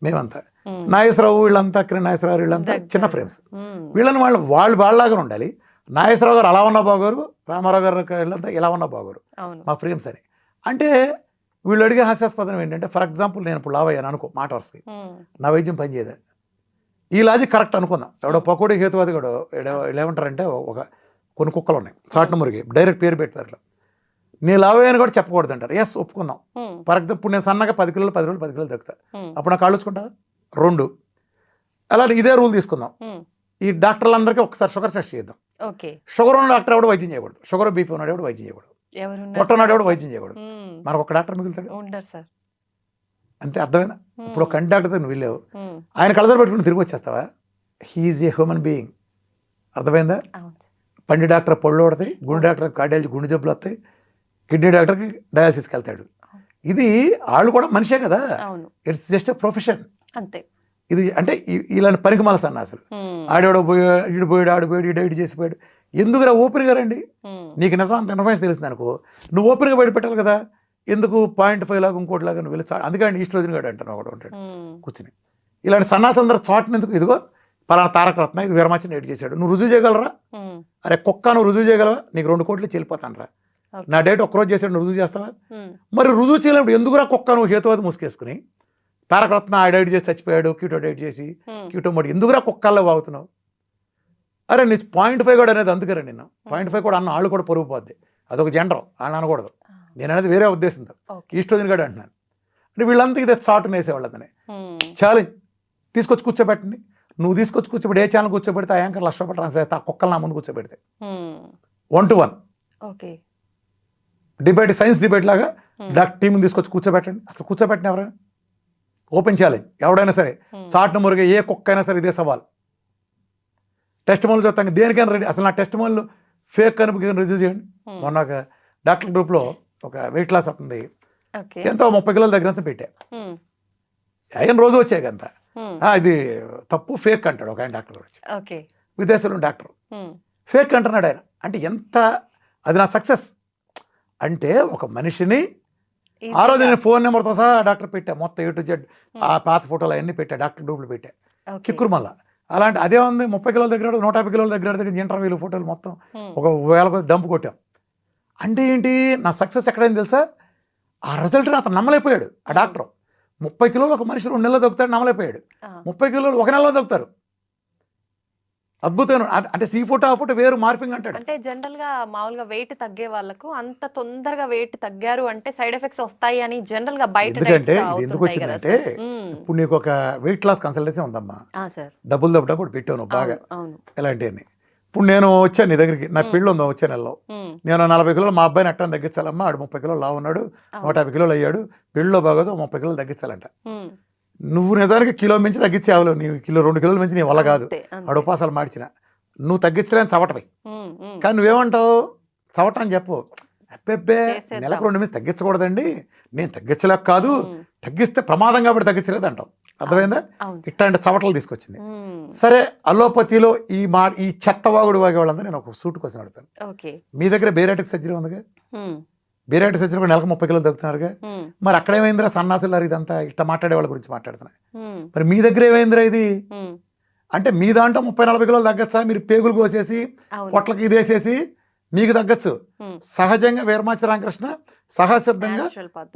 మేమంతా, మ్మ్. నాగేశ్వరరావు వీళ్ళంతా, నాగేశ్వరరావు వీళ్ళంతా దగ్గర. చిన్న ఫ్రేమ్స్. మ్మ్. వీళ్ళని వాళ్ళలాగానే ఉండాలి. నాగేశ్వరరావు గారు అలా ఉన్న బాగోరు, రామారావు గారు వీళ్ళంతా ఇలా ఉన్న బాగోరు అవును. మా ఫ్రేమ్స్ అని. అంటే వీళ్ళు అడిగే హాస్యాస్పదం ఏంటంటే, ఫర్ ఎగ్జాంపుల్ నేను ఇప్పుడు లావయ్యాను అనుకో మాట వరుసకి, మ్మ్. నా వైద్యం పనిచేయదా? ఈ లాజిక్ కరెక్ట్ అనుకుందాం. ఎవడో పకోడీ హేతువాది కూడా ఏమంటారంటే ఒక కొన్ని కుక్కలు ఉన్నాయి చాట్న మురిగి డైరెక్ట్ పేరు పెట్టారు. నేను లావయ్యాను కూడా చెప్పకూడదు అంటారు. ఎస్ ఒప్పుకుందాం. మ్మ్. ఫర్ ఎగ్జాంపుల్ ఇప్పుడు నేను సన్నగా 10 కిలోలు 10 రోజులు 10 కిలోలు తగ్గుతా, మ్మ్. అప్పుడు నాకు కాళ్ళు వచ్చుకుంటా 2. అలా ఇదే రూల్ తీసుకుందాం. మ్మ్. ఈ డాక్టర్లందరికీ ఒకసారి షుగర్ టెస్ట్ చేద్దాం. ఓకే. షుగర్ ఉన్న డాక్టర్ ఎవడు వైద్యం చేయకూడదు, షుగర్ బీపీ ఉన్నాడు ఎవడు వైద్యం చేయకూడదు, ఎవరున్నారు? పొట్ట ఉన్నాడు ఎవడు వైద్యం చేయకూడదు. మ్మ్. మనకు ఒక డాక్టర్ మిగులుతాడు. ఉండరు సార్. అంతే. అర్థమైందా? ఇప్పుడు ఒక కంటి డాక్టర్తో నువ్వు వెళ్ళావు, మ్మ్. ఆయన కళ్ళజోడు పెట్టుకుని తిరిగి వచ్చేస్తావా? He's a human being. అర్థమైందా? అవును సార్. పండి డాక్టర్ పళ్ళు పడతాయి, గుండె డాక్టర్ కార్డియాలజీ గుండె జబ్బులు వస్తాయి, కిడ్నీ డాక్టర్కి డయాలసిస్కి వెళ్తాడు. ఇది వాళ్ళు కూడా మనిషే కదా. అవును. It's just a profession. అంతే. ఇది అంటే ఇలాంటి పనికిమాల సన్నాసులు. మ్మ్. ఆడేవాడో పోయాడు, ఈడు పోయాడు, ఆడు పోయాడు, ఈ డైట్ చేసిపోయాడు. ఎందుకురా ఓపెన్గా రండి. మ్మ్. నీకు నిజం అంత ఇన్ఫర్మేషన్ తెలిసింది అనుకో, నువ్వు ఓపెన్గా బయట పెట్టాలి కదా. ఎందుకు 0.5 లాగా ఇంకోటి లాగా నువ్వు వెళ్ళి అందుకని ఈస్ట్రోజన్ గాడు అంటాను ఒకటి ఉంటాడు మ్మ్. కూర్చుని. ఇలాంటి సన్నాసులందరూ చాటుని ఎందుకు? ఇదిగో పలానా తారక రత్న ఇది వీరమాచిన డైట్ చేశాడు, నువ్వు రుజువు చేయగలరా? మ్మ్. అరే కుక్క నువ్వు రుజువు చేయగలవా? నీకు 2 కోట్లు చెల్లిపోతాను రా. ఓకే. నా డైట్ ఒక్కరోజు చేసాడు, నువ్వు రుజువు చేస్తావా? మ్మ్. మరి రుజువు చేయలేప్పుడు ఎందుకురా కుక్క నువ్వు హేతువాది ముసుకేసుకుని తారక రత్న ఆ డైట్ చేసి చచ్చిపోయాడు, క్యూటో డైట్ చేసి మ్మ్. క్యూటో మోడి ఎందుకురా కుక్కల్లో వాగుతున్నావు? అరే నీ 0.5 కూడా అనేది అందుకరే నిన్ను 0.5 కూడా అన్న వాళ్ళు కూడా పొరుగు పోద్ది. అదొక జెండర్, వాళ్ళు అనకూడదు. నేను అనేది వేరే ఉద్దేశంతో ఓకే. ఈస్ట్రోజన్ గడు అంటున్నాను. అంటే వీళ్ళంతా ఇదే చాటును వేసేవాళ్ళని మ్మ్. ఛాలెంజ్ తీసుకొచ్చి కూర్చోబెట్టండి. నువ్వు తీసుకొచ్చి కూర్చోబెట్టి ఏ ఛానల్ కూర్చోబెడితే ఆ యాంకర్ ₹1,00,000 ట్రాన్స్ఫర్ చేస్తే ఆ కుక్కలు నా ముందు కూర్చోబెడితే 1-to-1 okay debate, science debate లాగా డాక్టర్ టీంని తీసుకొచ్చి కూర్చోబెట్టండి. అసలు కూర్చోబెట్టిన ఎవరైనా ఓపెన్ ఛాలెంజ్, ఎవడైనా సరే చాటున మురిగే ఏ కుక్క అయినా సరే ఇదే సవాల్. టెస్ట్ మోల్ చూస్తాను దేనికైనా రెడీ. అసలు నా టెస్ట్ మోల్ ఫేక్ కనుక రిజ్యూ చేయండి. మొన్న ఒక డాక్టర్ గ్రూప్లో ఒక వెయిట్ లాస్ అవుతుంది, ఎంతో 30 కిలోల దగ్గర పెట్టా. ఆయన రోజు వచ్చాయి కదా, ఇది తప్పు ఫేక్ అంటాడు ఒక ఆయన డాక్టర్ వచ్చి, విదేశంలో డాక్టర్ ఫేక్ అంటున్నాడు ఆయన. అంటే ఎంత అది నా సక్సెస్ అంటే, ఒక మనిషిని ఆ రోజు నేను ఫోన్ నెంబర్తో సహా డాక్టర్ పెట్టా, మొత్తం A to Z ఆ పాత ఫోటోలు అవన్నీ పెట్టా, డాక్టర్ గ్రూప్లు పెట్టా. కిక్కురు మళ్ళా అలాంటి అదే ఉంది. 30 కిలోల దగ్గర 150 కిలోల దగ్గర ఇంటర్వ్యూలు ఫోటోలు మొత్తం ఒక 1000 డంపు కొట్టాం. అంటే ఏంటి నా సక్సెస్ ఎక్కడైంది తెలుసా? ఆ రిజల్ట్ని అతను నమ్మలేకపోయాడు. ఆ డాక్టర్ 30 కిలోలు ఒక మనిషి 2 నెలలు దొక్కుతాడు, నమ్మలేకపోయాడు. 30 కిలోలు 1 నెలలో దొక్కుతారు. అద్భుతమైన అంటే ఈ ఫోటో ఆ ఫోటో వేరు మార్పింగ్ అంటాడు. అంటే జనరల్ గా మామూలుగా వెయిట్ తగ్గే వాళ్ళకు అంత తొందరగా వెయిట్ తగ్గారు అంటే సైడ్ ఎఫెక్ట్స్ వస్తాయి అని జనరల్ గా బయట ఎందుకంటే ఇది ఎందుకు వచ్చిందంటే, ఇప్పుడు నీకు ఒక వెయిట్ లాస్ కన్సల్టేషన్ ఉందమ్మా, డబ్బులు దప్పడం కూడా పెట్టాను బాగా ఇలాంటివన్నీ. ఇప్పుడు నేను వచ్చాను నీ దగ్గరికి, నా పెళ్ళి ఉందా వచ్చే నెలలో, నేను 40 కిలోలు మా అబ్బాయిని అట్టని తగ్గించాలమ్మా, ఆడు 30 కిలోలు లావు ఉన్నాడు, 150 కిలోలు అయ్యాడు, పెళ్ళిలో బాగోదు 30 కిలోలు తగ్గించాలంట. నువ్వు నిజానికి కిలో మించి తగ్గించావు, నీ 2 కిలోల మించి నీ వల్ల కాదు, ఆడు ఉపాసాలు మార్చిన నువ్వు తగ్గించలేని చవటపై. కానీ నువ్వేమంటావు, చవట అని చెప్పు, అబ్బెబ్బే నెలకు 2 మించి తగ్గించకూడదండి, నేను తగ్గించలేక కాదు, తగ్గిస్తే ప్రమాదం కాబట్టి తగ్గించలేదు అంటావు. అర్థమైందా? ఇట్లాంటి చవటలు తీసుకొచ్చింది. సరే, అలోపతిలో ఈ చెత్తవాగుడు వాగే వాళ్ళందరూ నేను ఒక సూట్ కోసం అడుగుతాను. మీ దగ్గర బేరాటిక్ సర్జరీ ఉందిగా, బేరాటిక్ సర్జరీ కూడా నెలకు 30 కిలోలు తగ్గుతున్నారుగా, మరి అక్కడ ఏమైందిరా సన్నాసులు ఇదంతా ఇట్లా మాట్లాడే వాళ్ళ గురించి మాట్లాడుతున్నాయి, మరి మీ దగ్గర ఏమైందిరా ఇది అంటే? మీ దాంట్లో 30-40 కిలోలు తగ్గచ్చా? మీరు పేగులు కోసేసి పొట్లకి ఇదేసేసి మీకు తగ్గచ్చు. సహజంగా వీరమాచి రామకృష్ణ సహసిద్ధంగా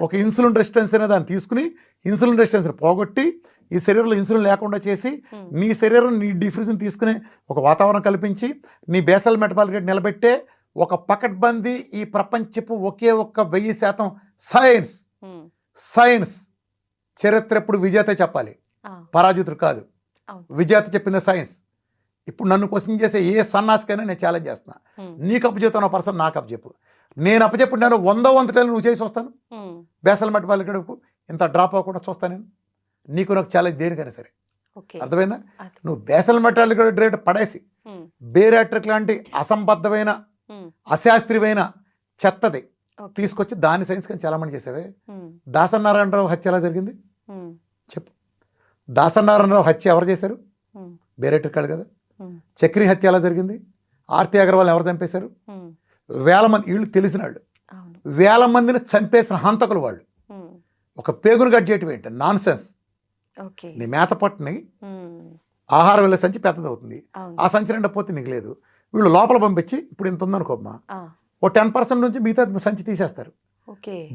ఒక ఇన్సులిన్ రెసిస్టెన్స్ అనే దాన్ని తీసుకుని ఇన్సులిన్ రెసిస్టెన్స్ పోగొట్టి ఈ శరీరంలో ఇన్సులిన్ లేకుండా చేసి నీ శరీరం నీ డిఫ్యూజన్ తీసుకుని ఒక వాతావరణం కల్పించి నీ బేసల్ మెటబాలిక్ రేట్ నిలబెట్టే ఒక పకడ్బందీ ఈ ప్రపంచపు ఒకే ఒక్క 1000% సైన్స్. సైన్స్ చరిత్ర ఎప్పుడు విజేత చెప్పాలి, పరాజితుడు కాదు. విజేత చెప్పింది సైన్స్. ఇప్పుడు నన్ను క్వశ్చన్ చేసే ఏ సన్నాసికైనా నేను ఛాలెంజ్ చేస్తున్నా, నీకు అప్పచెప్తాను పర్సన్ నాకు అప్పచెప్పు, నేను అప్పచెప్పుడు నేను 100 టైలు నువ్వు చేసి వస్తాను, బేసల్ మెటబాలిక్ రేట్ ఇంత డ్రాప్ అవ్వకుండా చూస్తాను నేను. నీకు నాకు ఛాలెంజ్ దేనికైనా సరే, అర్థమైందా? నువ్వు బేసల్ మెటబాలిక్ రేట్ పడేసి బేరాట్రిక్ లాంటి అసంబద్ధమైన అశాస్త్రీయమైన చెత్తది తీసుకొచ్చి దాని సైన్స్ కానీ చాలా మంది చేసావే. దాసనారాయణరావు హత్య ఎలా జరిగింది చెప్పు? దాసనారాయణరావు హత్య ఎవరు చేశారు? బేరాట్రిక్ వాళ్ళు కదా. చక్రి హత్య ఎలా జరిగింది? ఆర్తి అగర్వాల్ ఎవరు చంపేశారు? 1000 మంది, వీళ్ళు తెలిసిన వాళ్ళు 1000 మందిని చంపేసిన హంతకులు వాళ్ళు. ఒక పేగును కట్ చేయటం ఏంటి? Non sense. నీ మేత పట్టుని ఆహారం వెళ్ళే సంచి పెద్దదవుతుంది, ఆ సంచి నిండా పోతే నీకు లేదు. వీళ్ళు లోపల పంపించి ఇప్పుడు ఇంత ఉందనుకోమ్మా, ఓ 10% నుంచి మిగతా సంచి తీసేస్తారు.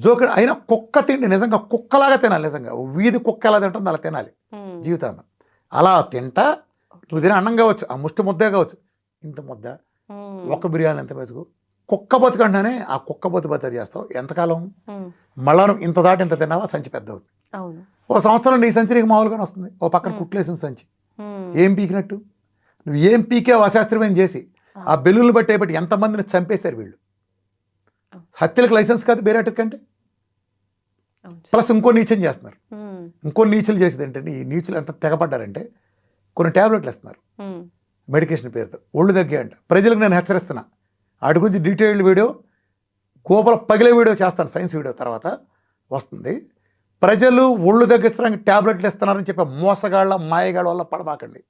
జోకుడు అయినా కుక్క తిండి నిజంగా కుక్కలాగా తినాలి. నిజంగా వీధి కుక్క ఎలా తింటుందో అలా తినాలి జీవితాన్ని. అలా తింటా నువ్వు తినే అన్నం కావచ్చు, ఆ ముష్టి ముద్దే కావచ్చు, ఇంత ముద్ద ఒక్క బిర్యానీ ఎంత మెతుకు కుక్క బతుకంటానే ఆ కుక్క బతు చేస్తావు ఎంతకాలం? మళ్ళా ఇంత దాటి ఇంత తిన్నావా సంచి పెద్ద అవుతుంది. ఓ సంవత్సరం నీ సంచి నీకు మామూలుగానే వస్తుంది, ఓ పక్కన కుట్లేసిన సంచి. ఏం పీకినట్టు? నువ్వు ఏం పీకే అశాస్త్రీయమైన చేసి ఆ బెల్లులు బట్టి ఎంతమందిని చంపేశారు వీళ్ళు. హత్యలకు లైసెన్స్ కాదు బేరాట్రిక్ అంటే. ప్లస్ ఇంకో నీచం చేస్తున్నారు. ఇంకో నీచులు చేసేది ఏంటంటే, ఈ నీచులు ఎంత తెగపడ్డారంటే కొన్ని ట్యాబ్లెట్లు ఇస్తున్నారు మెడికేషన్ పేరుతో, ఒళ్ళు తగ్గే అంట. ప్రజలకు నేను హెచ్చరిస్తున్నా, వాటి గురించి డీటెయిల్డ్ వీడియో గోపల పగిలే వీడియో చేస్తాను, సైన్స్ వీడియో తర్వాత వస్తుంది. ప్రజలు ఒళ్ళు తగ్గించడానికి ట్యాబ్లెట్లు ఇస్తున్నారని చెప్పే మోసగాళ్ళ మాయగాళ్ళ వల్ల పడబాకండి.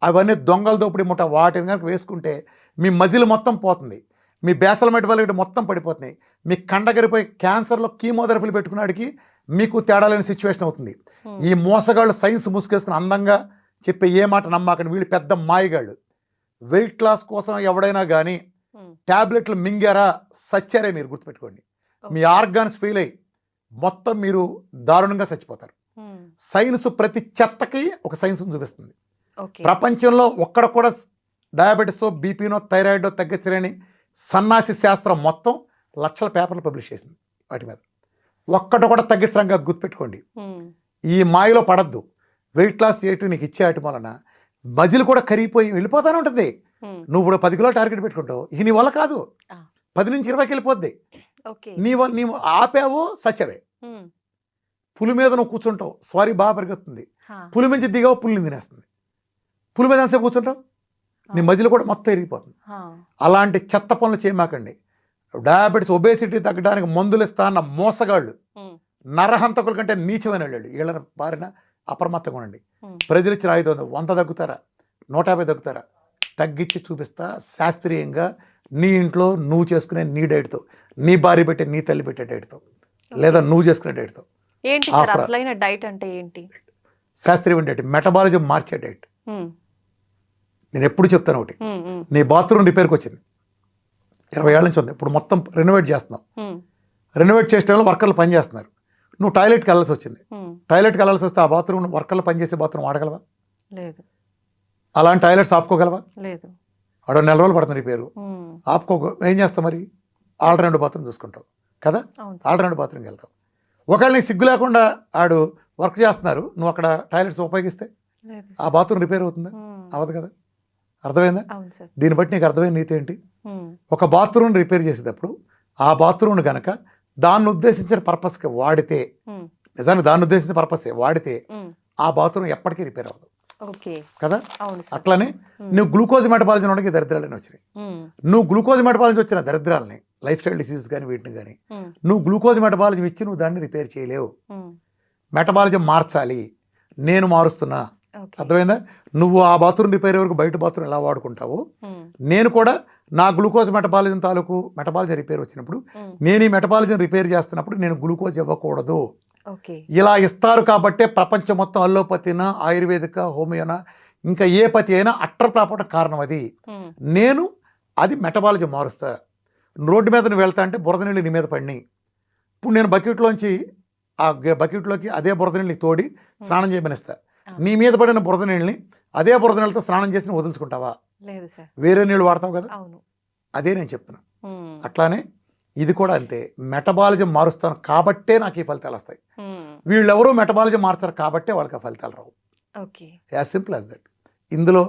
అవన్నీ దొంగల దోపిడీ ముఠ. వాటిని కనుక వేసుకుంటే మీ మజిల్ మొత్తం పోతుంది, మీ బేసల్ మెటబాలిక్ రేట్ మొత్తం పడిపోతున్నాయి, మీ కండగరిపోయి క్యాన్సర్లో కీమోథెరపీలు పెట్టుకున్నాడికి మీకు తేడా లేని సిచ్యువేషన్ అవుతుంది. ఈ మోసగాళ్ళు సైన్స్ ముసుకేసుకుని అందంగా చెప్పే ఏ మాట నమ్మకండి, వీళ్ళు పెద్ద మాయగాళ్ళు. వెయిట్ లాస్ కోసం ఎవడైనా కానీ ట్యాబ్లెట్లు మింగారా సచ్చారే మీరు గుర్తుపెట్టుకోండి. మీ ఆర్గాన్స్ ఫెయిల్ అయ్యి మొత్తం మీరు దారుణంగా చచ్చిపోతారు. సైన్స్ ప్రతి చెత్తకి ఒక సైన్స్ చూపిస్తుంది. ప్రపంచంలో ఒక్కడ కూడా డయాబెటీసో బీపీనో థైరాయిడో తగ్గించలేని సన్నాసి శాస్త్రం మొత్తం లక్షల పేపర్లు పబ్లిష్ చేసింది. వాటి మీద ఒక్కటి కూడా తగ్గించడానికి గుర్తుపెట్టుకోండి. ఈ మాయలో పడద్దు. వెయిట్ లాస్ చేయటం నీకు ఇచ్చే వాటి వలన మజిల్ కూడా కరిగిపోయి వెళ్ళిపోతానే ఉంటుంది. నువ్వు ఇప్పుడు 10 కిలోలు టార్గెట్ పెట్టుకుంటావు, ఇక నీ వల్ల కాదు, ఆ. 10 నుంచి 20కి వెళ్ళిపోద్ది. ఓకే. నీవు ఆపావో సచ్చవే. పులి మీద నువ్వు కూర్చుంటావు, స్వారీ బాగా పరిగెత్తుంది, పులి నుంచి దిగావు, పులిని తినేస్తుంది. పులి మీద ఎంతసేపు కూర్చుంటావు, నీ మజిల్ కూడా మొత్తం ఎరిగిపోతుంది. అలాంటి చెత్త పనులు చేయమాకండి. డయాబెటీస్, ఒబేసిటీ తగ్గడానికి మందులు ఇస్తా అన్న మోసగాళ్ళు, నరహంతకుల కంటే నీచమైన వాళ్ళు, వీళ్ళని బారిన అప్రమత్తంగా ఉండండి. ప్రజలు ఇచ్చిన 500, 100 తగ్గుతారా, 150 తగ్గుతారా, తగ్గించి చూపిస్తా శాస్త్రీయంగా. నీ ఇంట్లో నువ్వు చేసుకునే నీ డైట్తో, నీ భార్య పెట్టే, నీ తల్లి పెట్టే డైట్తో, లేదా నువ్వు చేసుకునే డైట్తో. ఏంటి సార్ అసలైన డైట్ అంటే ఏంటి? శాస్త్రీయమైన డైట్, మెటబాలిజం మార్చే డైట్. నేను ఎప్పుడు చెప్తాను ఒకటి, నీ బాత్రూమ్ రిపేర్కి వచ్చింది 20 ఏళ్ళ నుంచి ఉంది, ఇప్పుడు మొత్తం రెనోవేట్ చేస్తున్నావు. రెనోవేట్ చేసే టైంలో వర్కర్లు పని చేస్తున్నారు, నువ్వు టాయిలెట్కి వెళ్ళాల్సి వచ్చింది. టాయిలెట్కి వెళ్ళాల్సి వస్తే ఆ బాత్రూమ్ వర్కర్లు పనిచేసే బాత్రూమ్ వాడగలవా? లేదు. అలాంటి టాయిలెట్స్ ఆపుకోగలవా? లేదు. ఆడ 4 రోజులు పడుతుంది రిపేరు, ఏం చేస్తావు మరి? ఆల్టర్నేటివ్ బాత్రూమ్ చూసుకుంటావు కదా, ఆల్టర్నేటివ్ బాత్రూమ్కి వెళ్తావు. ఒకవేళ నీకు సిగ్గు లేకుండా ఆడు వర్క్ చేస్తున్నారు, నువ్వు అక్కడ టాయిలెట్స్ ఉపయోగిస్తే ఆ బాత్రూమ్ రిపేర్ అవుతుందా? అవ్వదు కదా. అర్థమైందా? దీన్ని బట్టి నీకు అర్థమైన నీతి ఏంటి? ఒక బాత్రూమ్ రిపేర్ చేసేటప్పుడు ఆ బాత్రూమ్ గనక దాన్ని ఉద్దేశించిన పర్పస్కి వాడితే, నిజానికి దాన్ని ఉద్దేశించిన పర్పస్ వాడితే ఆ బాత్రూమ్ ఎప్పటికీ రిపేర్ అవ్వదు కదా. అట్లానే నువ్వు గ్లూకోజ్ మెటబాలిజం ఉండకి దరిద్రాలని వచ్చినాయి. నువ్వు గ్లూకోజ్ మెటబాలిజం వచ్చిన దరిద్రాలని, లైఫ్ స్టైల్ డిసీజ్ కానీ వీటిని కానీ, నువ్వు గ్లూకోజ్ మెటబాలిజం ఇచ్చి నువ్వు దాన్ని రిపేర్ చేయలేవు. మెటబాలిజం మార్చాలి, నేను మారుస్తున్నా. అర్థమైందా? నువ్వు ఆ బాత్రూమ్ రిపేర్ వరకు బయట బాత్రూమ్ ఎలా వాడుకుంటావో, నేను కూడా నా గ్లూకోజ్ మెటబాలిజం తాలూకు మెటబాలిజం రిపేర్ వచ్చినప్పుడు, నేను ఈ మెటబాలిజం రిపేర్ చేస్తున్నప్పుడు నేను గ్లూకోజ్ ఇవ్వకూడదు. ఇలా ఇస్తారు కాబట్టే ప్రపంచం మొత్తం అల్లోపతినా, ఆయుర్వేదిక, హోమియోనా, ఇంకా ఏ పతి అయినా అట్టర్ ప్రాపడం కారణం అది. నేను అది మెటబాలిజం మారుస్తా. రోడ్డు మీద నువ్వు వెళ్తా అంటే బురద నీళ్ళు నీ మీద పడినాయి, ఇప్పుడు నేను బకెట్లోంచి ఆ బకెట్లోకి అదే బురద నీళ్ళని తోడి స్నానం చేయమనిస్తా. నీ మీద పడిన బురద నీళ్ళని అదే బురద నీళ్ళతో స్నానం చేసి నువ్వు వదులుచుకుంటావా? వేరే నీళ్ళు వాడతావు కదా. అదే నేను చెప్తున్నా. అట్లానే ఇది కూడా అంతే, మెటబాలిజం మారుస్తాను కాబట్టే నాకు ఈ ఫలితాలు వస్తాయి. వీళ్ళెవరూ మెటబాలిజం మార్చారు కాబట్టే వాళ్ళకి ఆ ఫలితాలు రావు. As simple as that. ఇందులో